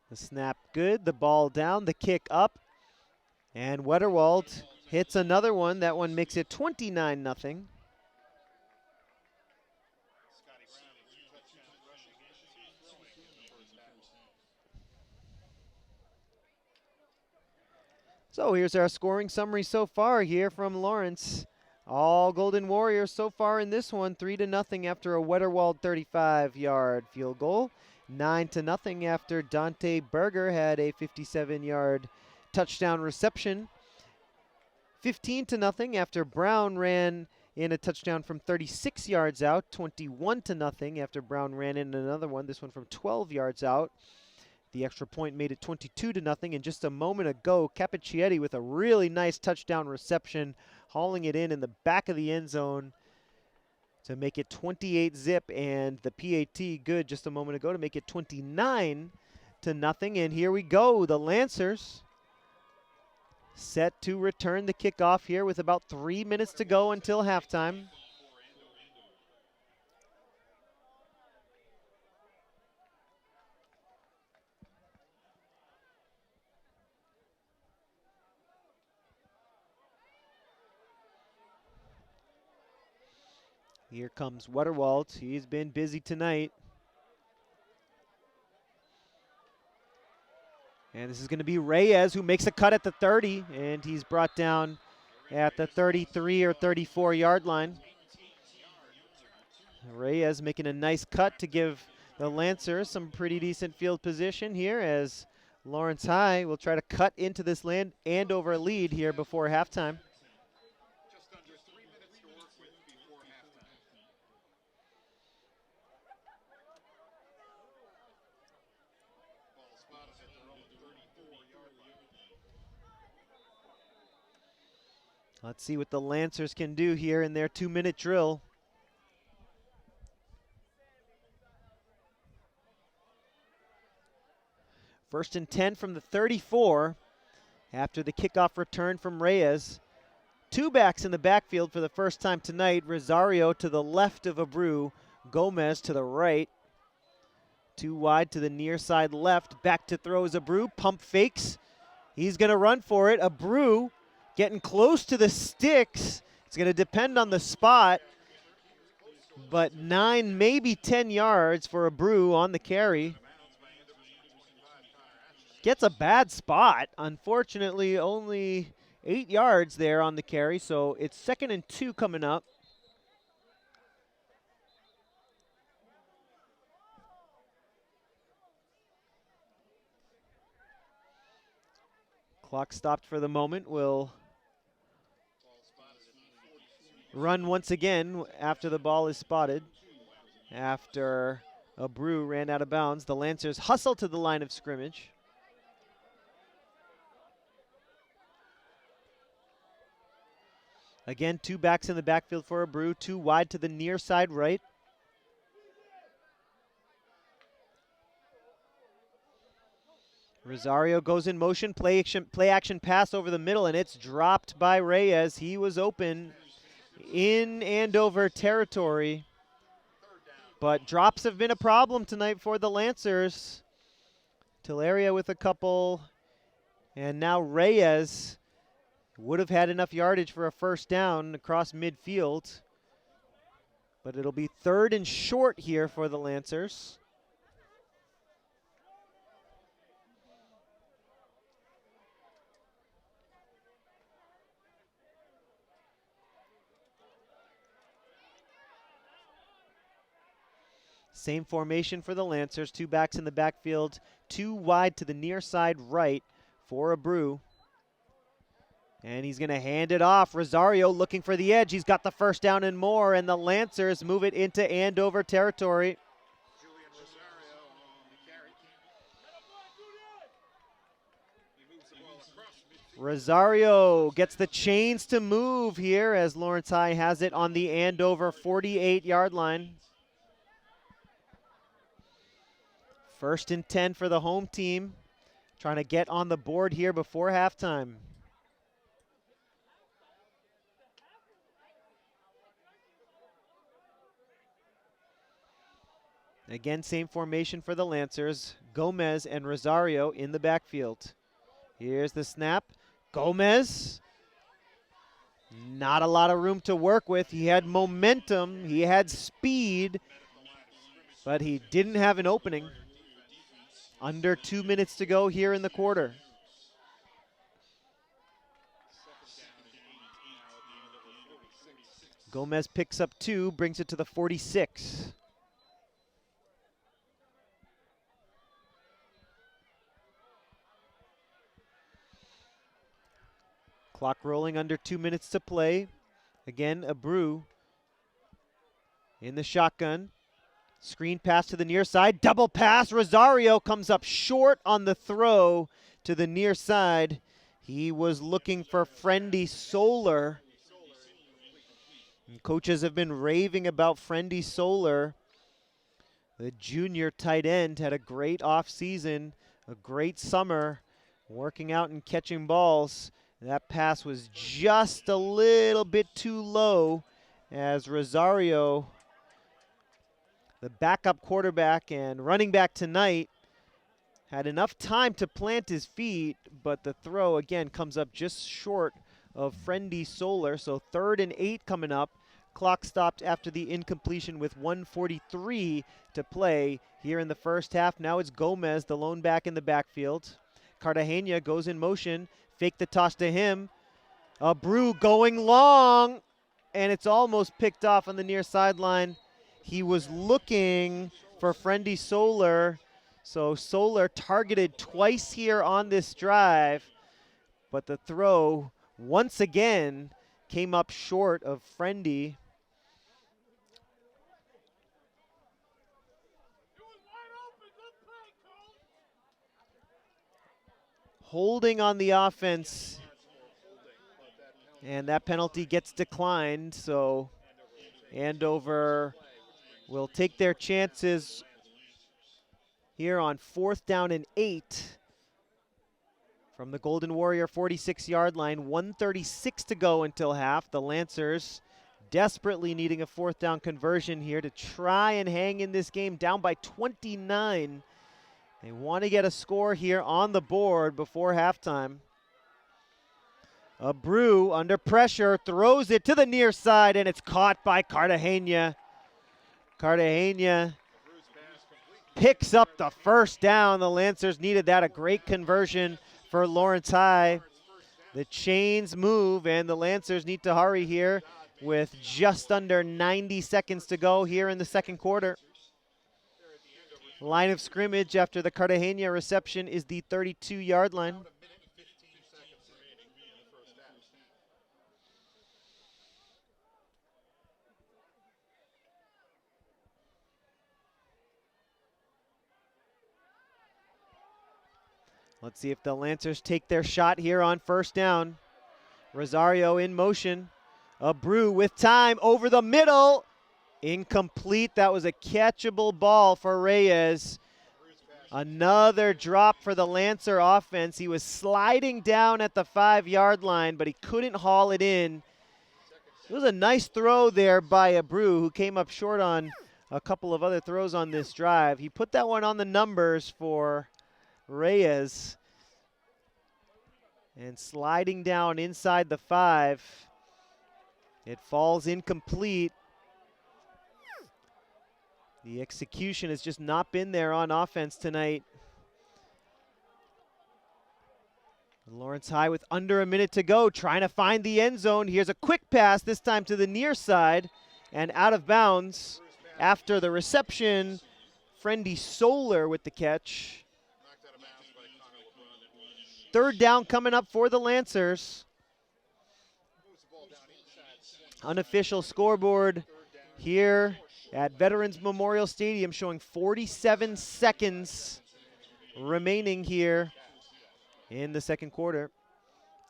The snap good, the ball down, the kick up. And Wetterwald hits another one. That one makes it 29-0. So here's our scoring summary so far here from Lawrence. All Golden Warriors so far in this one, 3-0 after a Wetterwald 35-yard field goal. 9-0 after Dante Berger had a 57-yard touchdown reception. 15-0 after Brown ran in a touchdown from 36 yards out. 21-0 after Brown ran in another one, this one from 12 yards out. The extra point made it 22-0, and just a moment ago, Capicchietti with a really nice touchdown reception, hauling it in the back of the end zone to make it 28-zip, and the PAT good just a moment ago to make it 29-0. And here we go, the Lancers set to return the kickoff here with about 3 minutes to go until halftime. Here comes Wetterwald. He's been busy tonight. And this is going to be Reyes, who makes a cut at the 30, and he's brought down at the 33 or 34-yard line. Reyes making a nice cut to give the Lancers some pretty decent field position here, as Lawrence High will try to cut into this Andover lead here before halftime. Just under 3 minutes to work with before halftime. Ball spotted at their own 34-yard line. Let's see what the Lancers can do here in their 2-minute drill. First and 10 from the 34 after the kickoff return from Reyes. Two backs in the backfield for the first time tonight. Rosario to the left of Abreu, Gomez to the right. Too wide to the near side left. Back to throws Abreu, pump fakes. He's going to run for it. Abreu getting close to the sticks. It's going to depend on the spot, but 9, maybe 10 yards for Abreu on the carry. Gets a bad spot. Unfortunately, only 8 yards there on the carry, so it's 2nd and 2 coming up. Clock stopped for the moment. We'll run once again after the ball is spotted. After Abreu ran out of bounds, the Lancers hustle to the line of scrimmage. Again, two backs in the backfield for Abreu, too wide to the near side right. Rosario goes in motion, play action pass over the middle, and it's dropped by Reyes. He was open in Andover territory, but drops have been a problem tonight for the Lancers. Teleria with a couple, and now Reyes would have had enough yardage for a first down across midfield, but it'll be 3rd and short here for the Lancers. Same formation for the Lancers, two backs in the backfield, too wide to the near side right for Abreu. And he's going to hand it off. Rosario looking for the edge. He's got the first down and more, and the Lancers move it into Andover territory. Julian Rosario on the carry. He moves the ball Rosario gets the chains to move here as Lawrence High has it on the Andover 48-yard line. 1st and 10 for the home team. Trying to get on the board here before halftime. Again, same formation for the Lancers. Gomez and Rosario in the backfield. Here's the snap. Gomez. Not a lot of room to work with. He had momentum. He had speed. But he didn't have an opening. Under 2 minutes to go here in the quarter. Gomez picks up 2, brings it to the 46. Clock rolling, under 2 minutes to play. Again, Abreu in the shotgun. Screen pass to the near side. Double pass. Rosario comes up short on the throw to the near side. He was looking for Friendy Solar. And coaches have been raving about Friendy Solar. The junior tight end had a great offseason, a great summer, working out and catching balls. That pass was just a little bit too low as Rosario, the backup quarterback and running back tonight, had enough time to plant his feet, but the throw again comes up just short of Friendy Solar. So 3rd and 8 coming up. Clock stopped after the incompletion with 1:43 to play here in the first half. Now it's Gomez, the lone back in the backfield. Cartagena goes in motion. Fake the toss to him. Abreu going long, and it's almost picked off on the near sideline. He was looking for Friendy Solar, so Solar targeted twice here on this drive, but the throw once again came up short of Friendy. Holding on the offense, and that penalty gets declined, so Andover will take their chances here on 4th down and 8 from the Golden Warrior 46-yard line. 1:36 to go until half. The Lancers desperately needing a 4th down conversion here to try and hang in this game, down by 29. They want to get a score here on the board before halftime. Abreu under pressure, throws it to the near side, and it's caught by Cartagena. Cartagena picks up the 1st down. The Lancers needed that, a great conversion for Lawrence High. The chains move, and the Lancers need to hurry here with just under 90 seconds to go here in the second quarter. Line of scrimmage after the Cartagena reception is the 32-yard line. Let's see if the Lancers take their shot here on 1st down. Rosario in motion. Abreu with time over the middle. Incomplete. That was a catchable ball for Reyes. Another drop for the Lancer offense. He was sliding down at the 5-yard line, but he couldn't haul it in. It was a nice throw there by Abreu, who came up short on a couple of other throws on this drive. He put that one on the numbers for Reyes. And sliding down inside the 5. It falls incomplete. The execution has just not been there on offense tonight. Lawrence High with under a minute to go, trying to find the end zone. Here's a quick pass, this time to the near side, and out of bounds after the reception. Friendy Solar with the catch. 3rd down coming up for the Lancers. Unofficial scoreboard here at Veterans Memorial Stadium showing 47 seconds remaining here in the second quarter.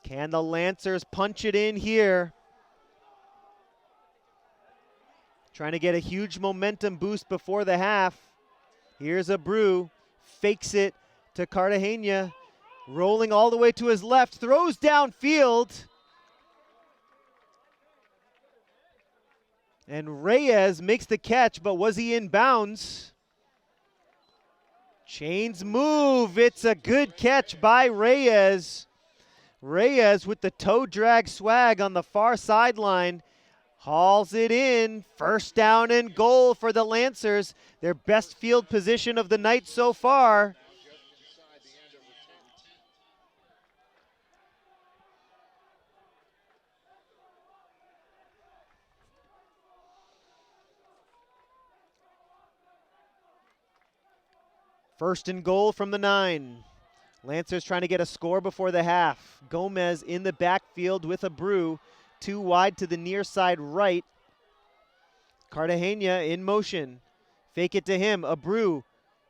Can the Lancers punch it in here? Trying to get a huge momentum boost before the half. Here's Abreu, fakes it to Cartagena, rolling all the way to his left, throws downfield. And Reyes makes the catch, but was he in bounds? Chains move, it's a good catch by Reyes. Reyes with the toe drag swag on the far sideline. Hauls it in, first down and goal for the Lancers. Their best field position of the night so far. First and goal from the 9. Lancers trying to get a score before the half. Gomez in the backfield with Abreu. 2 wide to the near side right. Cartagena in motion. Fake it to him. Abreu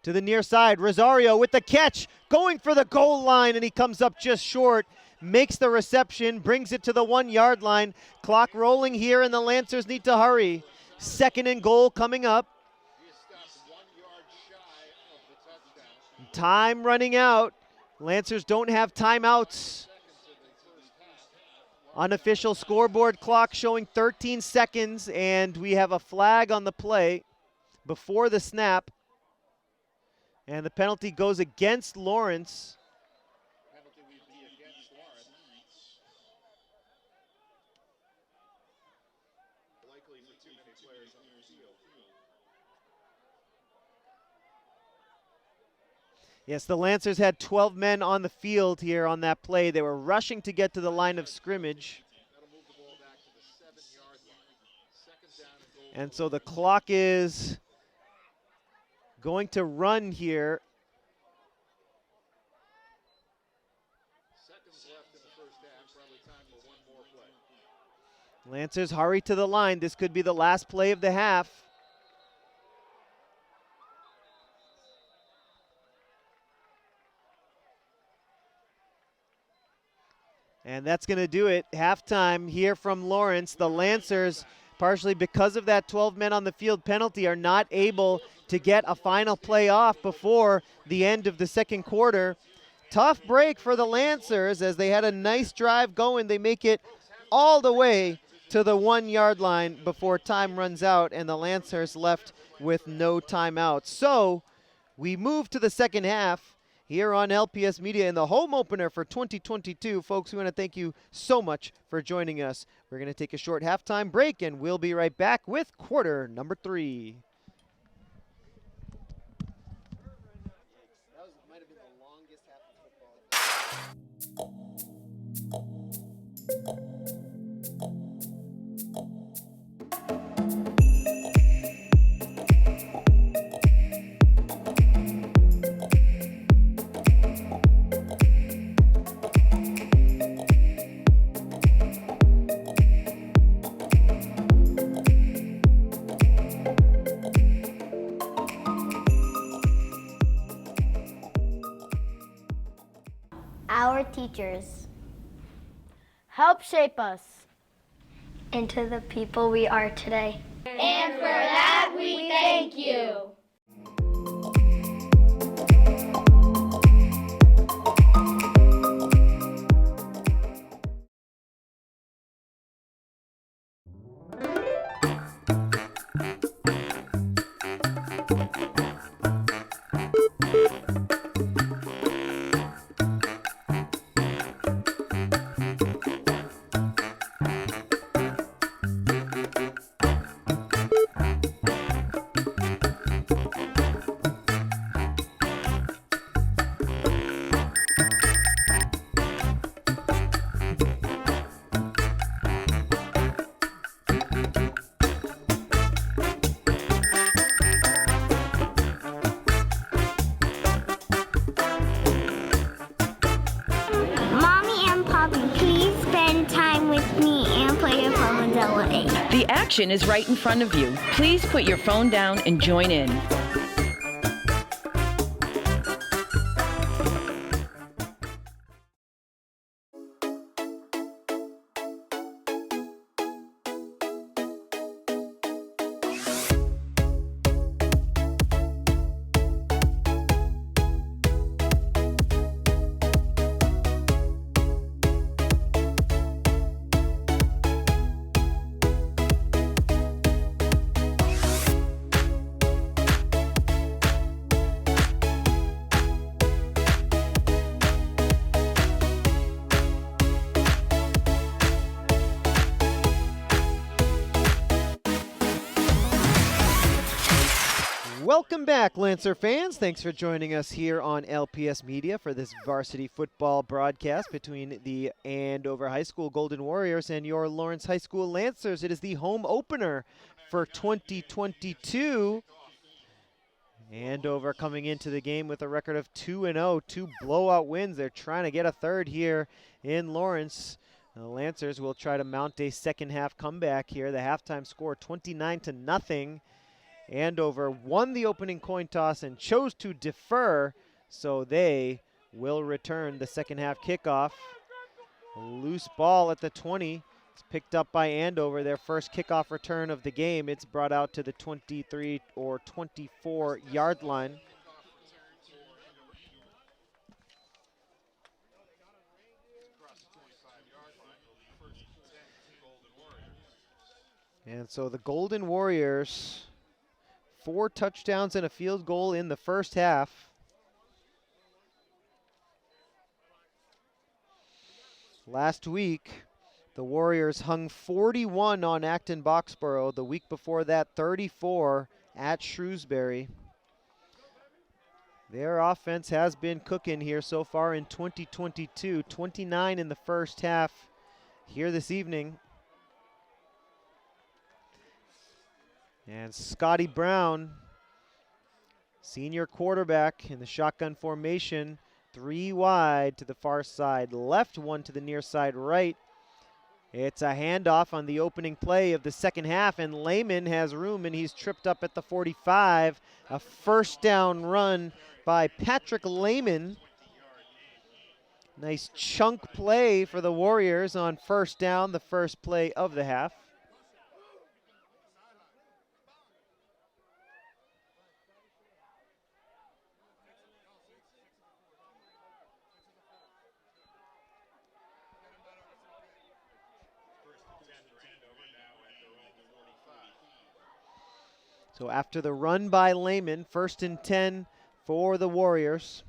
to the near side. Rosario with the catch. Going for the goal line, and he comes up just short. Makes the reception. Brings it to the 1-yard line. Clock rolling here, and the Lancers need to hurry. Second and goal coming up. Time running out. Lancers don't have timeouts. Unofficial scoreboard clock showing 13 seconds, and we have a flag on the play before the snap. And the penalty goes against Lawrence. Penalty would be against Lawrence. Likely for too many players on the field. Yes, the Lancers had 12 men on the field here on that play. They were rushing to get to the line of scrimmage. That'll move the ball back to the 7-yard line. Second down and goal. And so the clock is going to run here. Seconds left in the first half. Probably time for one more play. Lancers hurry to the line. This could be the last play of the half. And that's going to do it. Halftime here from Lawrence. The Lancers, partially because of that 12 men on the field penalty, are not able to get a final play off before the end of the second quarter. Tough break for the Lancers as they had a nice drive going. They make it all the way to the 1-yard line before time runs out, and the Lancers left with no timeouts. So we move to the second half here on LPS Media in the home opener for 2022. Folks, we want to thank you so much for joining us. We're going to take a short halftime break, and we'll be right back with quarter number 3. That might have been the longest half of football. Our teachers help shape us into the people we are today. And for that we thank you. The action is right in front of you. Please put your phone down and join in. Welcome back, Lancer fans. Thanks for joining us here on LPS Media for this varsity football broadcast between the Andover High School Golden Warriors and your Lawrence High School Lancers. It is the home opener for 2022. Andover coming into the game with a record of 2-0, 2 blowout wins. They're trying to get a third here in Lawrence. The Lancers will try to mount a second half comeback here. The halftime score 29-0. Andover won the opening coin toss and chose to defer, so they will return the second half kickoff. A loose ball at the 20. It's picked up by Andover, their first kickoff return of the game. It's brought out to the 23 or 24-yard line. And so the Golden Warriors, 4 touchdowns and a field goal in the first half. Last week, the Warriors hung 41 on Acton-Boxborough. The week before that, 34 at Shrewsbury. Their offense has been cooking here so far in 2022. 29 in the first half here this evening. And Scotty Brown, senior quarterback in the shotgun formation, 3 wide to the far side left, 1 to the near side right. It's a handoff on the opening play of the second half, and Layman has room, and he's tripped up at the 45. A first down run by Patrick Layman. Nice chunk play for the Warriors on first down, the first play of the half. So after the run by Layman, 1st and 10 for the Warriors.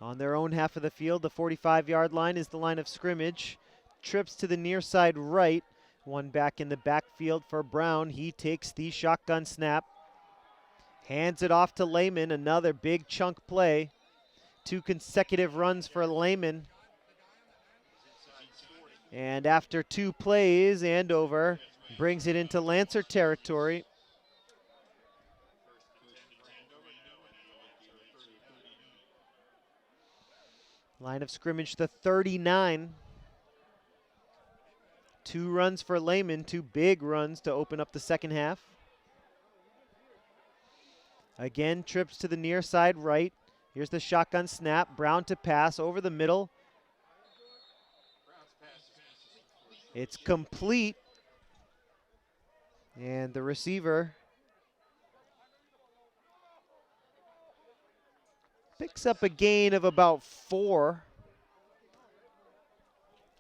On their own half of the field, the 45-yard line is the line of scrimmage. Trips to the near side right. 1 back in the backfield for Brown. He takes the shotgun snap. Hands it off to Layman, another big chunk play. 2 consecutive runs for Layman. And after 2 plays, Andover brings it into Lancer territory. Line of scrimmage, the 39. 2 runs for Layman, 2 big runs to open up the second half. Again, trips to the near side right. Here's the shotgun snap. Brown to pass over the middle. It's complete. And the receiver picks up a gain of about 4.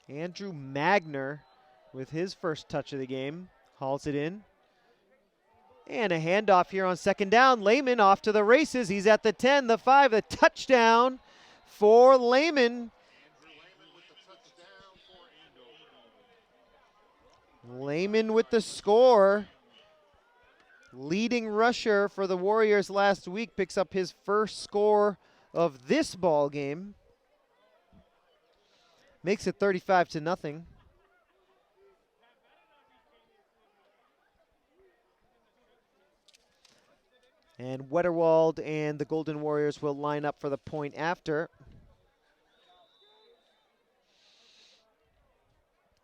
Andrew Magner with his first touch of the game hauls it in. And a handoff here on second down. Layman off to the races. He's at the 10, the 5, the touchdown for Layman. Layman with the score. Leading rusher for the Warriors last week picks up his first score of this ball game. Makes it 35-0. And Wetterwald and the Golden Warriors will line up for the point after.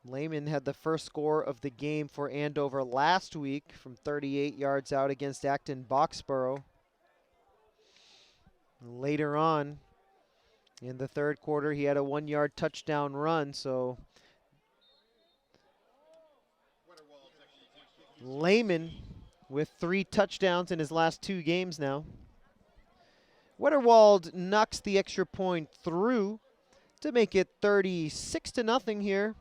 Layman had the first score of the game for Andover last week from 38 yards out against Acton-Boxborough. Later on in the third quarter, he had a 1-yard touchdown run, so Layman with 3 touchdowns in his last 2 games now. Wetterwald knocks the extra point through to make it 36-0 here.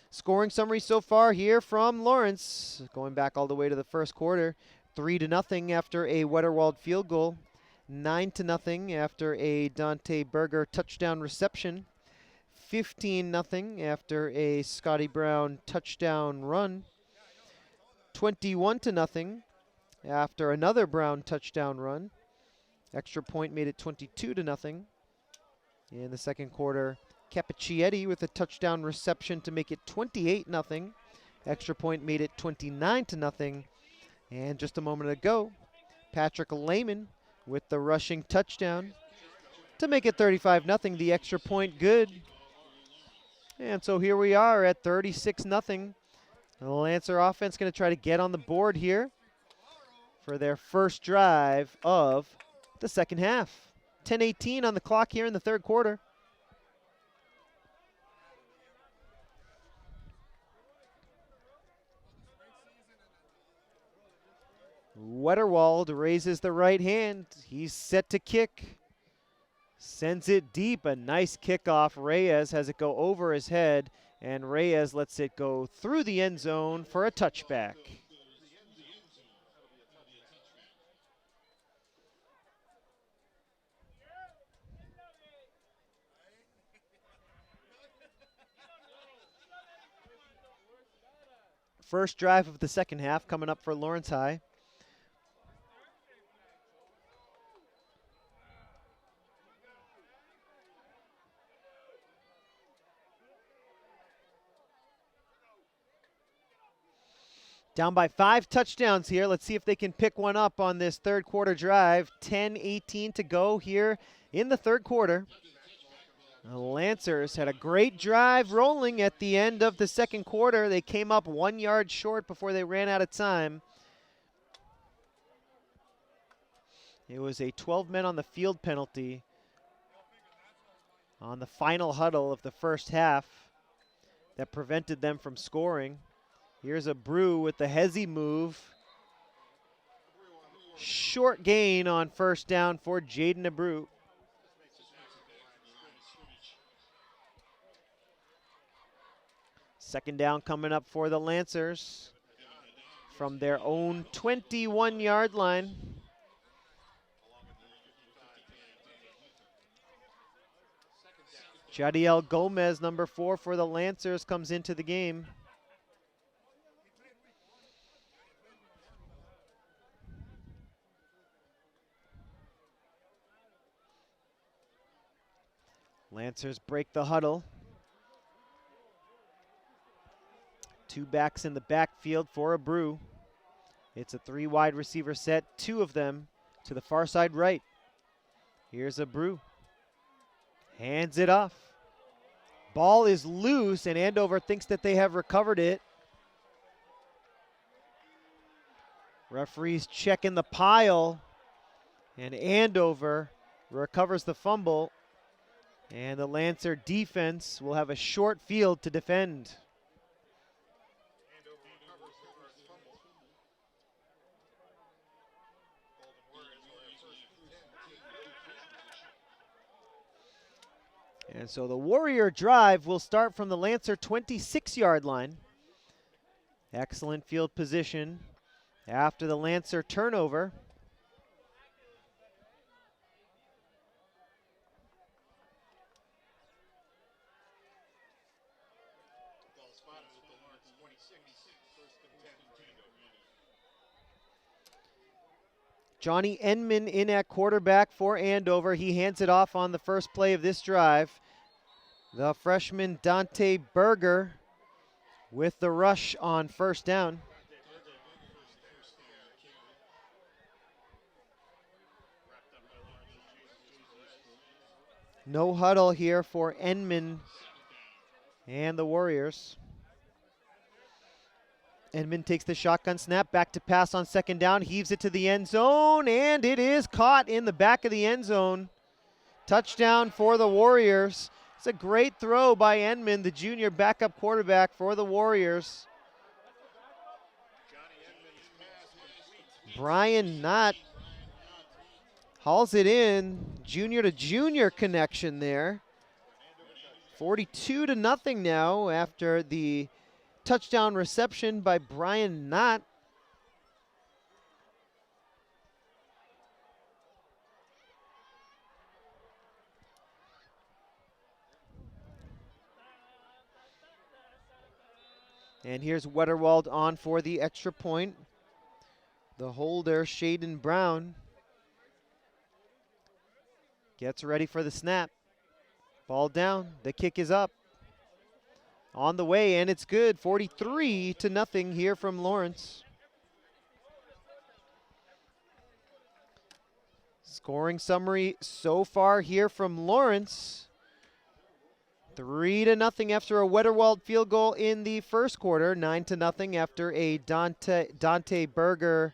Scoring summary so far here from Lawrence, going back all the way to the first quarter. 3-0 after a Wetterwald field goal. 9-0 after a Dante Berger touchdown reception. 15-0 after a Scotty Brown touchdown run. 21-0 after another Brown touchdown run. Extra point made it 22-0. In the second quarter, Cappuccietti with a touchdown reception to make it 28-0. Extra point made it 29-0. And just a moment ago, Patrick Layman with the rushing touchdown to make it 35-0. The extra point good. And so here we are at 36-0. The Lancer offense going to try to get on the board here for their first drive of the second half. 10:18 on the clock here in the third quarter. Wetterwald raises the right hand. He's set to kick. Sends it deep. A nice kickoff. Reyes has it go over his head, and Reyes lets it go through the end zone for a touchback. First drive of the second half coming up for Lawrence High. Down by 5 touchdowns here. Let's see if they can pick one up on this third quarter drive. 10:18 to go here in the third quarter. The Lancers had a great drive rolling at the end of the second quarter. They came up 1 yard short before they ran out of time. It was a 12 men on the field penalty on the final huddle of the first half that prevented them from scoring. Here's a Brew with the hezzy move. Short gain on first down for Jaden Abreu. Second down coming up for the Lancers from their own 21-yard line. Jadiel Gomez, number 4 for the Lancers, comes into the game. Lancers break the huddle. 2 backs in the backfield for Abreu. It's a 3 wide receiver set, 2 of them to the far side right. Here's Abreu. Hands it off. Ball is loose, and Andover thinks that they have recovered it. Referees checking the pile, and Andover recovers the fumble. And the Lancer defense will have a short field to defend. And so the Warrior drive will start from the Lancer 26-yard line. Excellent field position after the Lancer turnover. Johnny Enman in at quarterback for Andover. He hands it off on the first play of this drive. The freshman Dante Berger with the rush on first down. No huddle here for Enman and the Warriors. Enman takes the shotgun snap, back to pass on second down, heaves it to the end zone, and it is caught in the back of the end zone. Touchdown for the Warriors. It's a great throw by Enman, the junior backup quarterback for the Warriors. Brian Knott hauls it in, junior to junior connection there. 42-0 now after the touchdown reception by Brian Knott. And here's Wetterwald on for the extra point. The holder, Shaden Brown, gets ready for the snap. Ball down, the kick is up. On the way, and it's good. 43-0 here from Lawrence. Scoring summary so far here from Lawrence. 3-0 after a Wetterwald field goal in the first quarter. 9-0 after a Dante Berger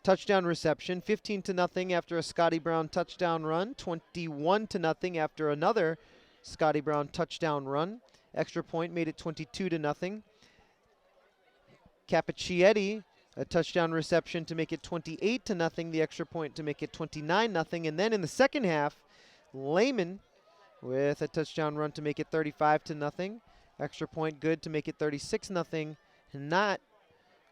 touchdown reception. 15-0 after a Scotty Brown touchdown run. 21-0 after another Scotty Brown touchdown run. Extra point made it 22-0. Cappuccietti, a touchdown reception to make it 28-0. The extra point to make it 29-0. And then in the second half, Layman with a touchdown run to make it 35-0. Extra point good to make it 36-0. Not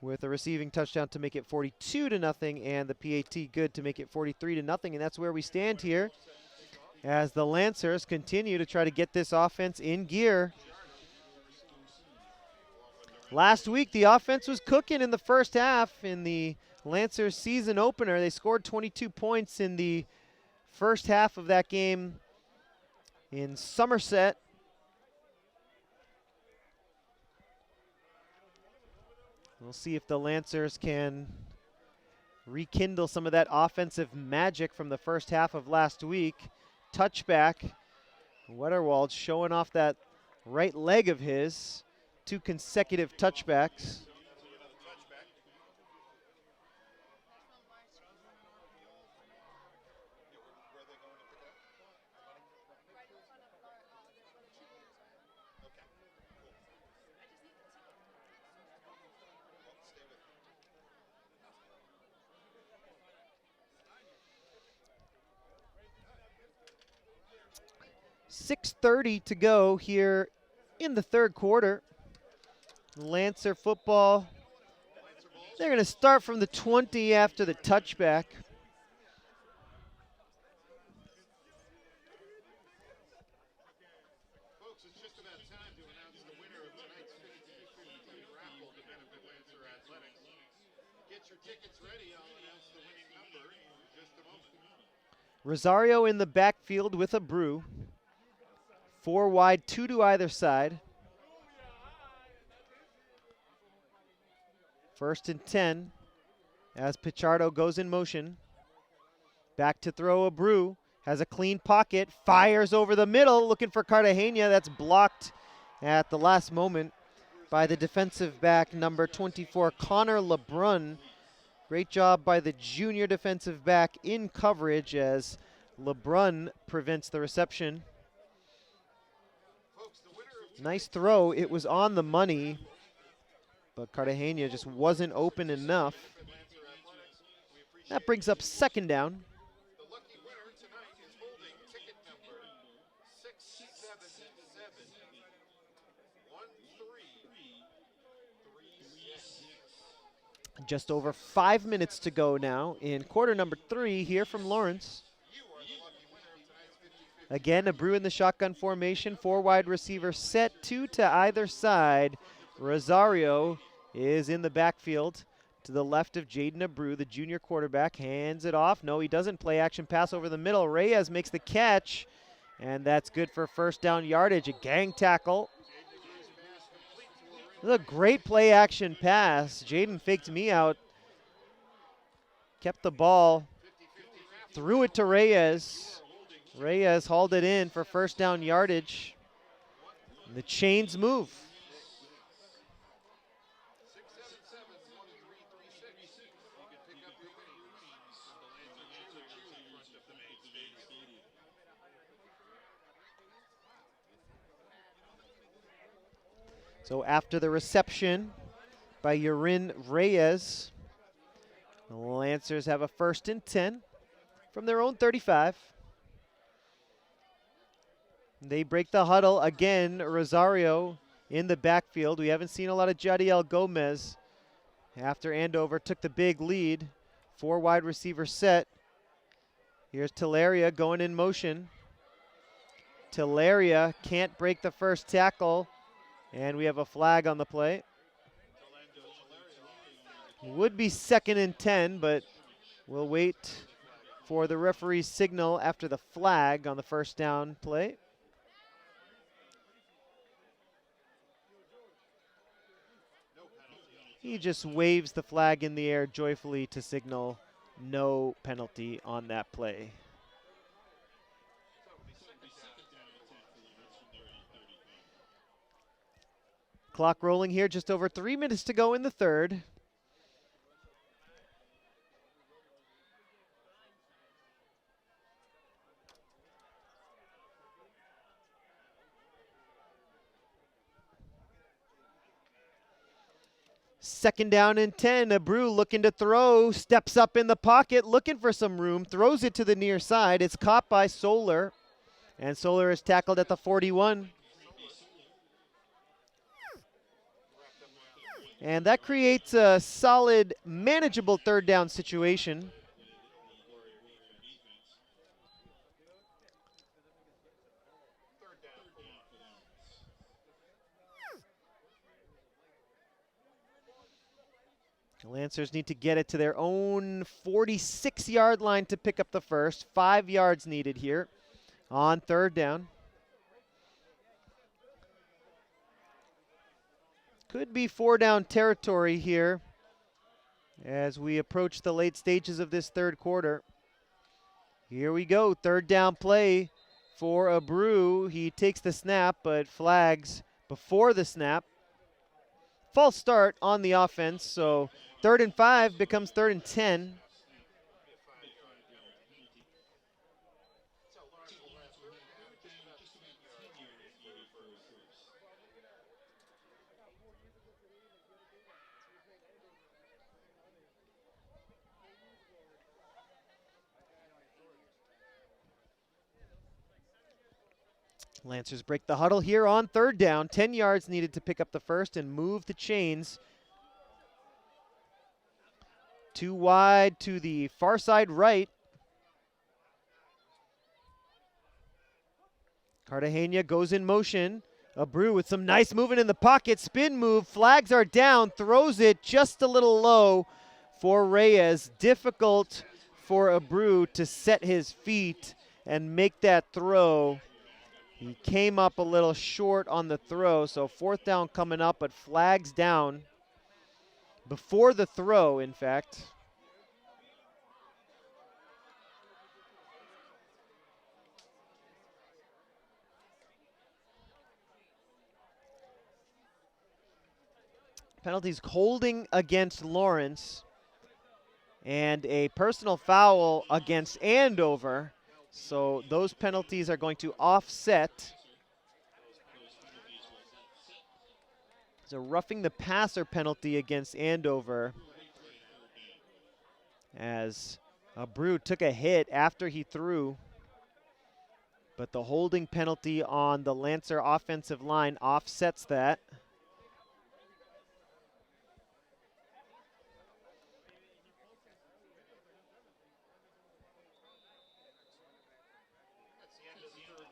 with a receiving touchdown to make it 42-0. And the PAT good to make it 43-0. And that's where we stand here as the Lancers continue to try to get this offense in gear. Last week, the offense was cooking in the first half. In the Lancers season opener, they scored 22 points in the first half of that game in Somerset. We'll see if the Lancers can rekindle some of that offensive magic from the first half of last week. Touchback. Wetterwald showing off that right leg of his. 2 consecutive touchbacks. .6:30 to go here in the third quarter. Lancer football, they're going to start from the 20 after the touchback. Folks, it's just about time to announce the winner of tonight's 50-50 raffle to benefit Lancer Athletics. Get your tickets ready. I'll announce the winning number in just a moment. Rosario in the backfield with a brew. 4 wide, 2 to either side. 1st and 10 as Pichardo goes in motion. Back to throw a brew. Has a clean pocket. Fires over the middle looking for Cartagena. That's blocked at the last moment by the defensive back, number 24, Connor LeBrun. Great job by the junior defensive back in coverage as LeBrun prevents the reception. Nice throw. It was on the money, but Cartagena just wasn't open enough. That brings up 2nd down. The lucky winner tonight is holding ticket number 6771336. Just over 5 minutes to go now in quarter number 3 here from Lawrence. Again, a brew in the shotgun formation. 4 wide receivers set, 2 to either side. Rosario is in the backfield to the left of Jaden Abreu, the junior quarterback. Hands it off. No, he doesn't. Play action pass over the middle. Reyes makes the catch, and that's good for 1st down yardage. A gang tackle. This is a great play action pass. Jaden faked me out. Kept the ball. Threw it to Reyes. Reyes hauled it in for 1st down yardage. And the chains move. So after the reception by Yurin Reyes, the Lancers have a 1st and 10 from their own 35. They break the huddle again. Rosario in the backfield. We haven't seen a lot of Jadiel Gomez after Andover took the big lead. 4 wide receiver set. Here's Teleria going in motion. Teleria can't break the first tackle, and we have a flag on the play. Would be 2nd and 10, but we'll wait for the referee's signal after the flag on the first down play. He just waves the flag in the air joyfully to signal no penalty on that play. Clock rolling here, just over 3 minutes to go in the third. Second down and 10. Abreu looking to throw, steps up in the pocket, looking for some room, throws it to the near side. It's caught by Solar, and Solar is tackled at the 41. And that creates a solid, manageable third down situation. The Lancers need to get it to their own 46-yard line to pick up the first. 5 yards needed here on third down. Could be 4-down territory here as we approach the late stages of this third quarter. Here we go, third down play for Abreu. He takes the snap, but flags before the snap. False start on the offense, so 3rd and 5 becomes 3rd and 10. Lancers break the huddle here on third down. 10 yards needed to pick up the first and move the chains. Too wide to the far side right. Cartagena goes in motion. Abreu with some nice movement in the pocket. Spin move. Flags are down. Throws it just a little low for Reyes. Difficult for Abreu to set his feet and make that throw. He came up a little short on the throw, so 4th down coming up, but flags down before the throw, in fact. Penalties: holding against Lawrence and a personal foul against Andover. So those penalties are going to offset. There's a roughing the passer penalty against Andover, as Abreu took a hit after he threw. But the holding penalty on the Lancer offensive line offsets that.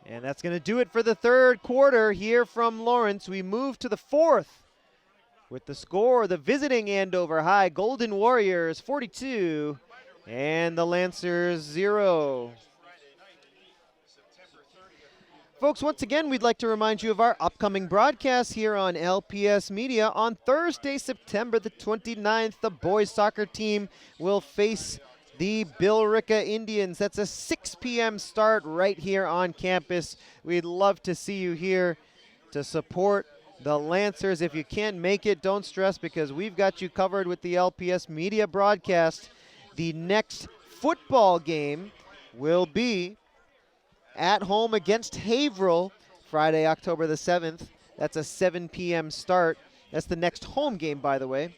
And that's going to do it for the third quarter here from Lawrence. We move to the fourth with the score, the visiting Andover High Golden Warriors 42 and the Lancers 0. Folks, once again, we'd like to remind you of our upcoming broadcast here on LPS Media. On Thursday, September the 29th, the boys soccer team will face the Billerica Indians. That's a 6 p.m. start right here on campus. We'd love to see you here to support the Lancers. If you can't make it, don't stress, because we've got you covered with the LPS Media broadcast. The next football game will be at home against Haverhill, Friday, October the 7th. That's a 7 p.m. start. That's the next home game, by the way.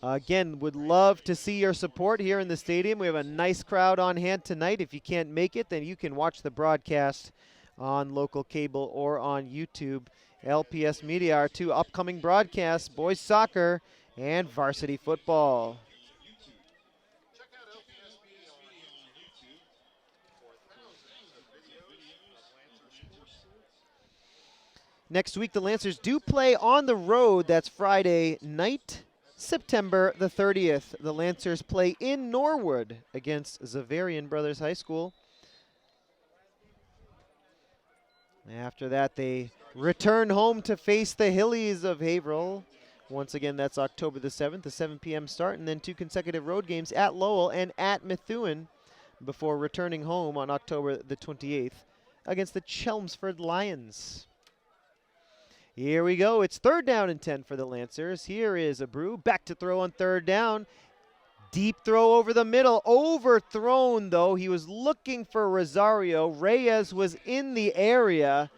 Again, would love to see your support here in the stadium. We have a nice crowd on hand tonight. If you can't make it, then you can watch the broadcast on local cable or on YouTube. LPS Media, our 2 upcoming broadcasts, boys soccer and varsity football. Check out LPS Media on YouTube for thousands of videos of Lancer sports. Next week, the Lancers do play on the road. That's Friday night, September the 30th. The Lancers play in Norwood against Xaverian Brothers High School. After that, they return home to face the Hillies of Haverhill. Once again, that's October the 7th, a 7 p.m. start, and then 2 consecutive road games at Lowell and at Methuen before returning home on October the 28th against the Chelmsford Lions. Here we go. It's 3rd down and 10 for the Lancers. Here is Abreu back to throw on 3rd down. Deep throw over the middle. Overthrown, though. He was looking for Rosario. Reyes was in the area.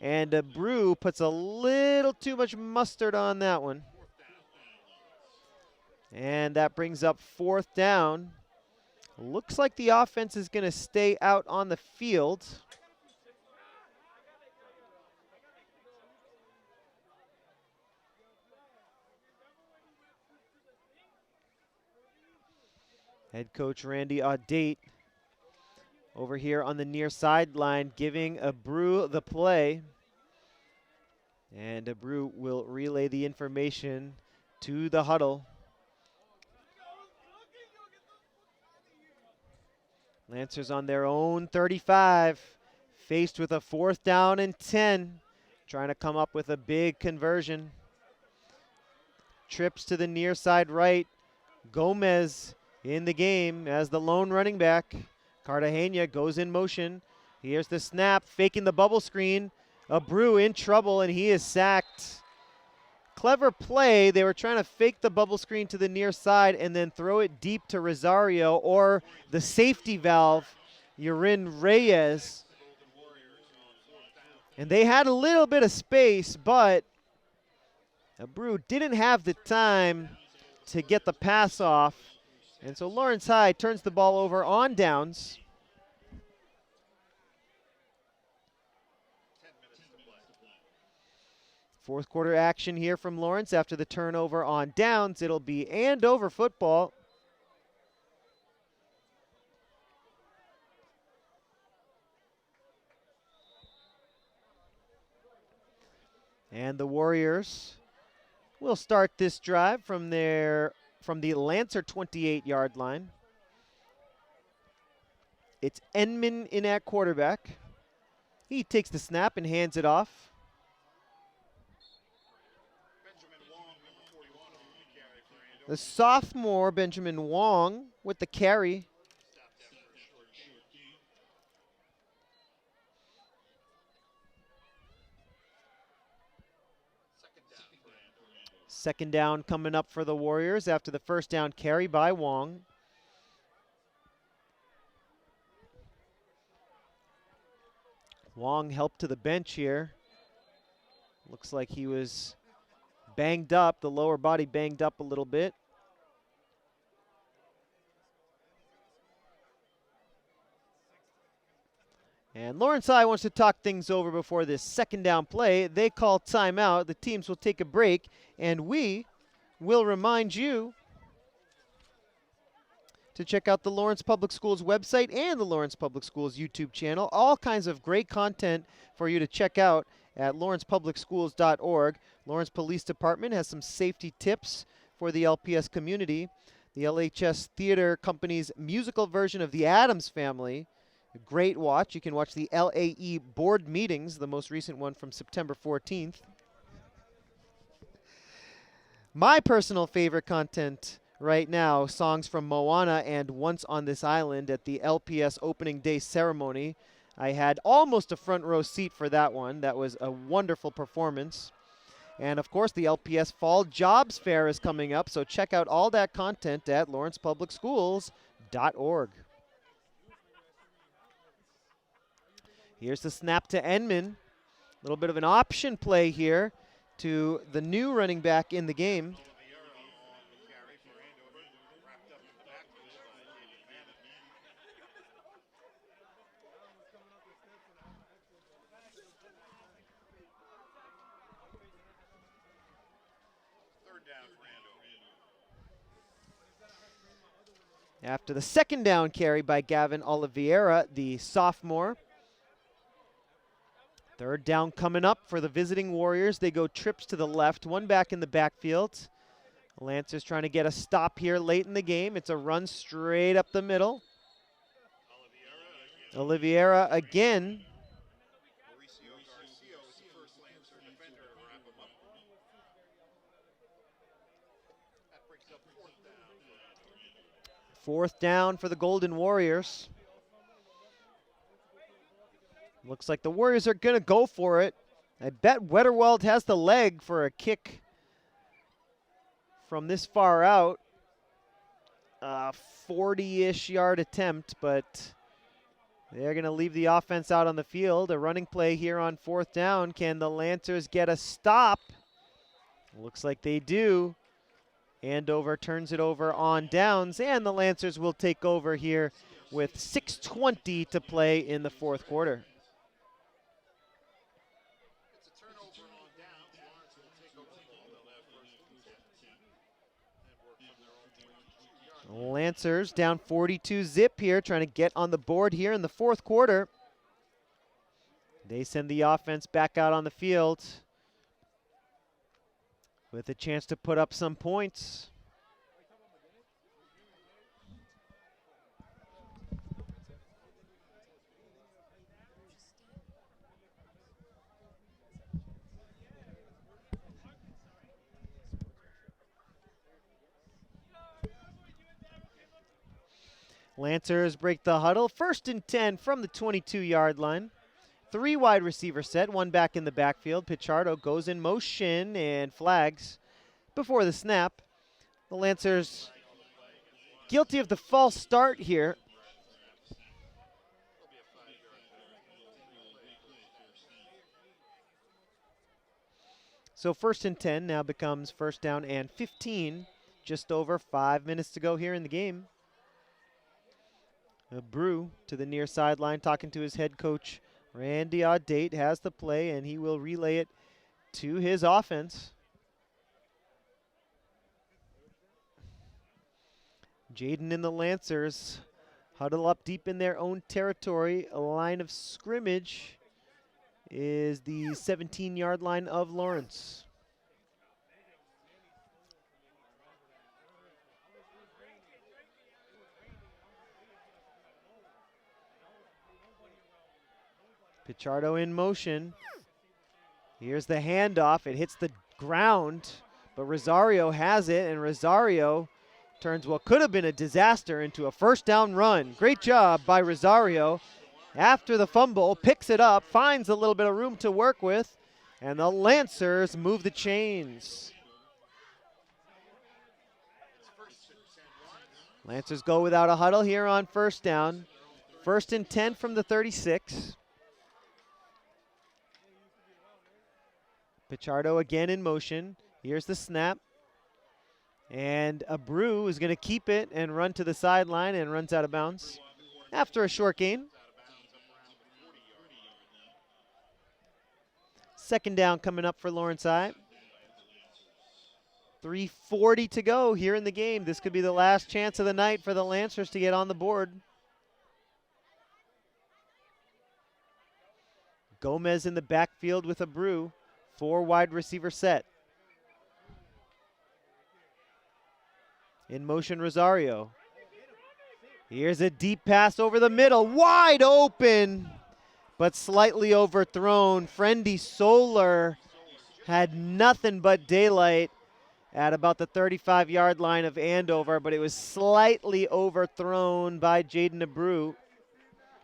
And Abreu puts a little too much mustard on that one. And that brings up 4th down. Looks like the offense is going to stay out on the field. Head coach Randy Audate over here on the near sideline giving Abreu the play. And Abreu will relay the information to the huddle. Lancers on their own 35, faced with a 4th down and 10, trying to come up with a big conversion. Trips to the near side right. Gomez in the game as the lone running back. Cartagena goes in motion. Here's the snap, faking the bubble screen. Abreu in trouble, and he is sacked. Clever play. They were trying to fake the bubble screen to the near side and then throw it deep to Rosario or the safety valve, Yurin Reyes. And they had a little bit of space, but Abreu didn't have the time to get the pass off. And so Lawrence High turns the ball over on downs. Fourth quarter action here from Lawrence after the turnover on downs. It'll be Andover football. And the Warriors will start this drive from the Lancer 28-yard line. It's Enman in at quarterback. He takes the snap and hands it off. The sophomore, Benjamin Wong, with the carry. Second down coming up for the Warriors after the first down carry by Wong. Wong helped to the bench here. Looks like he was banged up, the lower body banged up a little bit. And Lawrence High wants to talk things over before this second down play. They call timeout. The teams will take a break, and we will remind you to check out the Lawrence Public Schools website and the Lawrence Public Schools YouTube channel. All kinds of great content for you to check out at lawrencepublicschools.org. Lawrence Police Department has some safety tips for the LPS community. The LHS Theater Company's musical version of The Addams Family, a great watch. You can watch the LAE board meetings, the most recent one from September 14th. My personal favorite content right now, songs from Moana and Once on This Island at the LPS opening day ceremony. I had almost a front row seat for that one. That was a wonderful performance. And of course, the LPS Fall Jobs Fair is coming up, so check out all that content at lawrencepublicschools.org. Here's the snap to Enman. A little bit of an option play here to the new running back in the game. After the second down carry by Gavin Oliveira, the sophomore. Third down coming up for the visiting Warriors. They go trips to the left, one back in the backfield. Lancers trying to get a stop here late in the game. It's a run straight up the middle. Oliveira again. Mauricio Garcia is the first Lancer defender to wrap him up. That brings up fourth down. Fourth down for the Golden Warriors. Looks like the Warriors are going to go for it. I bet Wetterwald has the leg for a kick from this far out. 40-ish yard attempt, but they're going to leave the offense out on the field. A running play here on fourth down. Can the Lancers get a stop? Looks like they do. Andover turns it over on downs, and the Lancers will take over here with 6:20 to play in the fourth quarter. It's a turnover on downs. Lawrence will take over the ball. They'll have first and 10. And work from their own 22-yard line. Lancers down 42 zip here, trying to get on the board here in the fourth quarter. They send the offense back out on the field with a chance to put up some points. Lancers break the huddle. 1st and 10 from the 22-yard line. 3 wide receiver set, 1 back in the backfield. Pichardo goes in motion and flags before the snap. The Lancers guilty of the false start here. So 1st and 10 now becomes 1st down and 15. Just over 5 minutes to go here in the game. Brew to the near sideline, talking to his head coach, Randy Audate, has the play, and he will relay it to his offense. Jaden and the Lancers huddle up deep in their own territory. A line of scrimmage is the 17-yard line of Lawrence. Pichardo in motion. Here's the handoff. It hits the ground, but Rosario has it, and Rosario turns what could have been a disaster into a 1st down run. Great job by Rosario. After the fumble, picks it up, finds a little bit of room to work with, and the Lancers move the chains. Lancers go without a huddle here on 1st down. 1st and 10 from the 36. Pichardo again in motion. Here's the snap. And Abreu is going to keep it and run to the sideline and runs out of bounds after a short gain. 2nd down coming up for Lawrence High. 3:40 to go here in the game. This could be the last chance of the night for the Lancers to get on the board. Gomez in the backfield with Abreu. 4 wide receiver set. In motion, Rosario. Here's a deep pass over the middle. Wide open, but slightly overthrown. Friendy Solar had nothing but daylight at about the 35-yard line of Andover, but it was slightly overthrown by Jaden Abreu.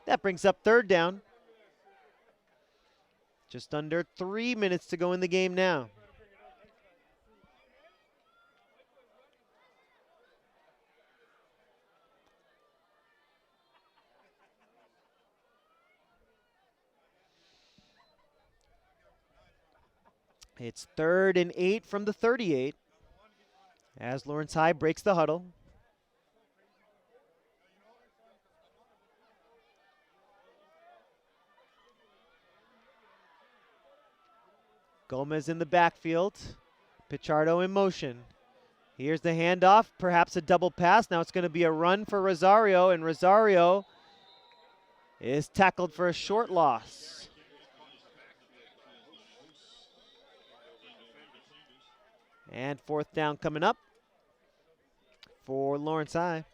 That brings up 3rd down. Just under 3 minutes to go in the game now. It's 3rd and 8 from the 38 as Lawrence High breaks the huddle. Gomez in the backfield. Pichardo in motion. Here's the handoff, perhaps a double pass. Now it's going to be a run for Rosario, and Rosario is tackled for a short loss. And 4th down coming up. for Lawrence High.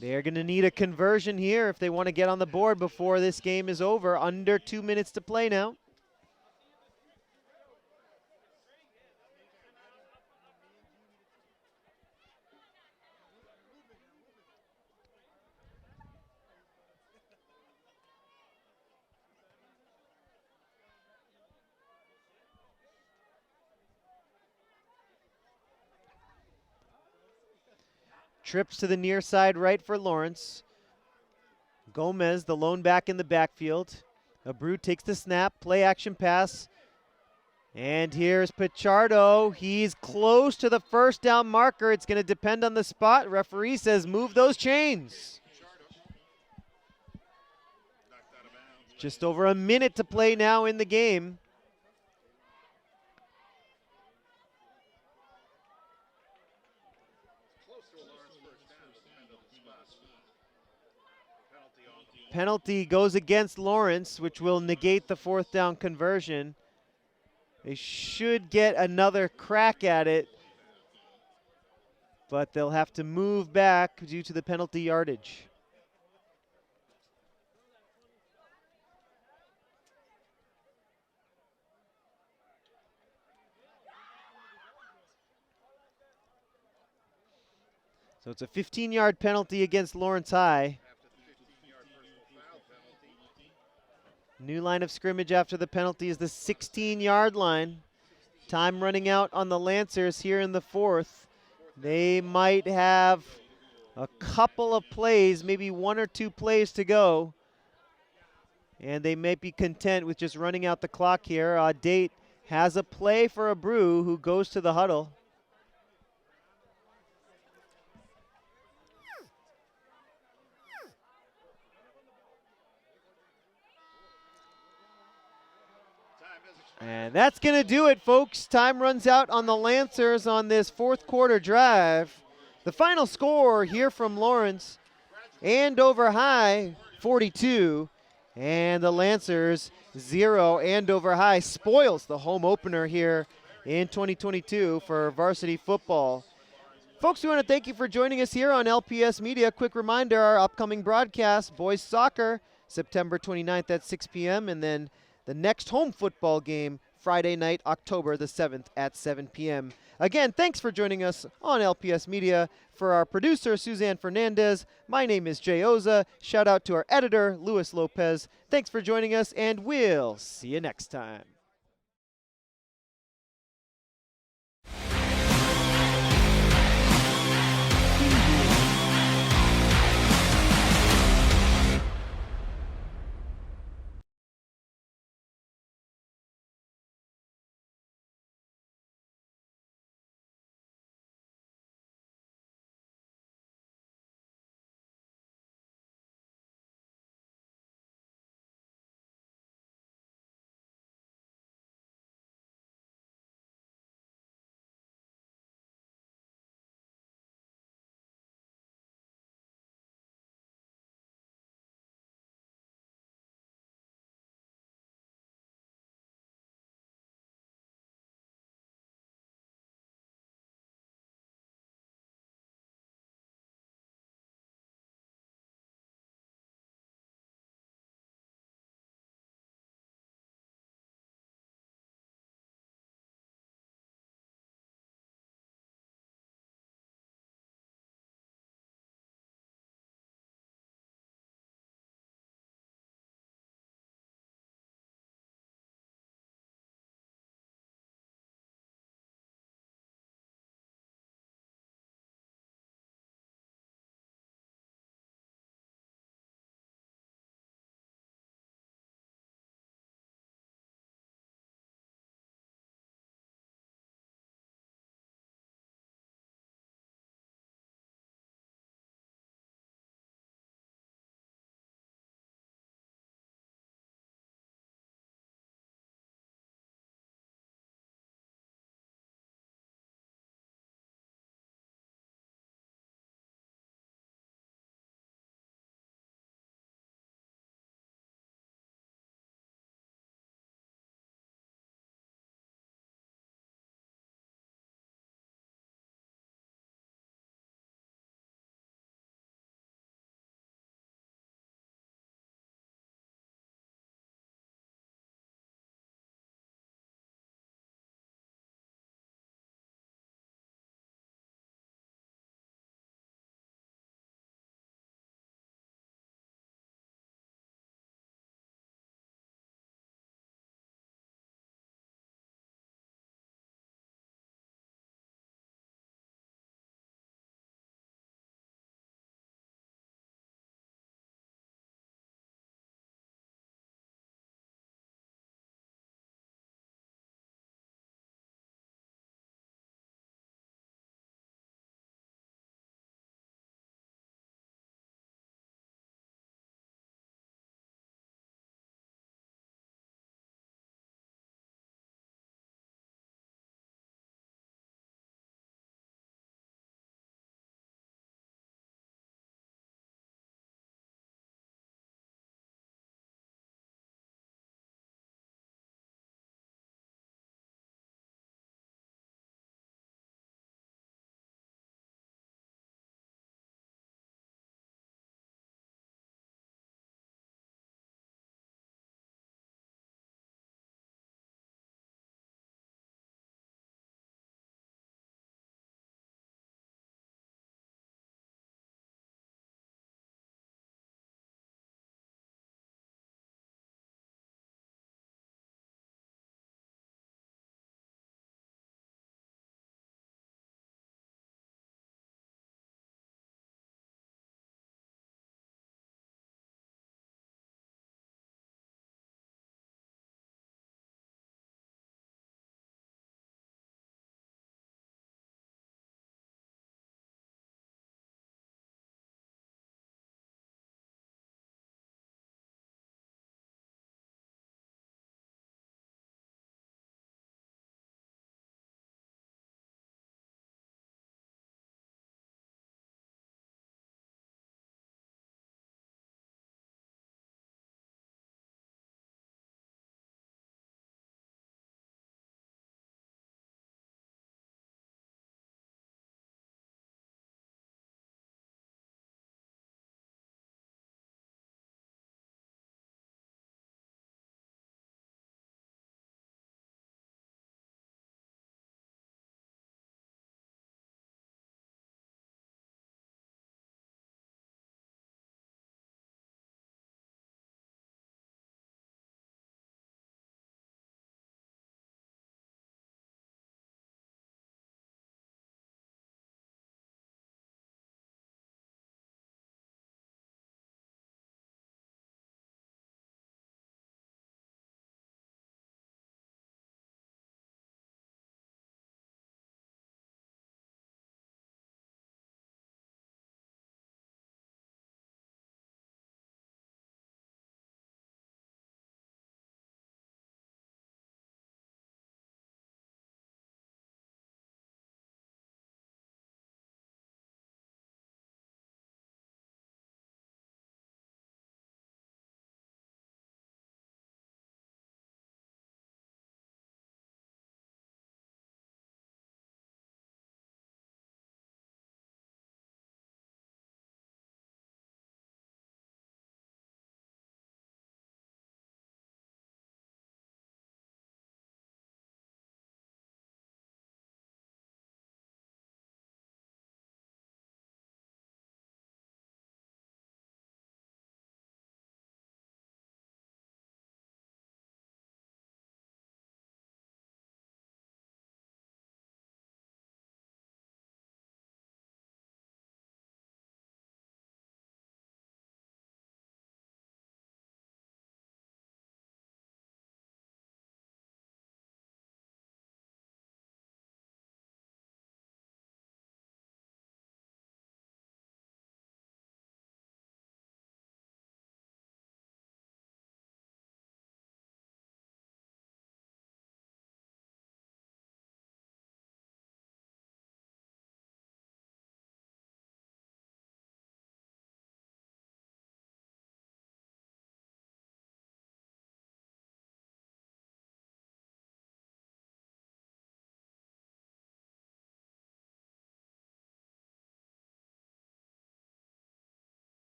They're going to need a conversion here if they want to get on the board before this game is over. Under 2 minutes to play now. Trips to the near side right for Lawrence. Gomez, the lone back in the backfield. Abreu takes the snap, play action pass. And here's Pichardo. He's close to the first down marker. It's going to depend on the spot. Referee says move those chains. Just over a minute to play now in the game. Penalty goes against Lawrence, which will negate the fourth down conversion. They should get another crack at it, but they'll have to move back due to the penalty yardage. So it's a 15-yard penalty against Lawrence High. New line of scrimmage after the penalty is the 16-yard line. Time running out on the Lancers here in the fourth. They might have a couple of plays, maybe 1 or 2 plays to go. And they may be content with just running out the clock here. Date has a play for Abreu, who goes to the huddle. And that's going to do it, folks. Time runs out on the Lancers on this fourth quarter drive. The final score here from Lawrence, Andover High 42, and the Lancers 0. Andover High spoils the home opener here in 2022 for varsity football. Folks, we want to thank you for joining us here on LPS Media. Quick reminder, our upcoming broadcast, boys soccer, September 29th at 6 p.m., and then the next home football game, Friday night, October the 7th at 7 p.m. Again, thanks for joining us on LPS Media. For our producer, Suzanne Fernandez, my name is Jay Oza. Shout out to our editor, Luis Lopez. Thanks for joining us, and we'll see you next time.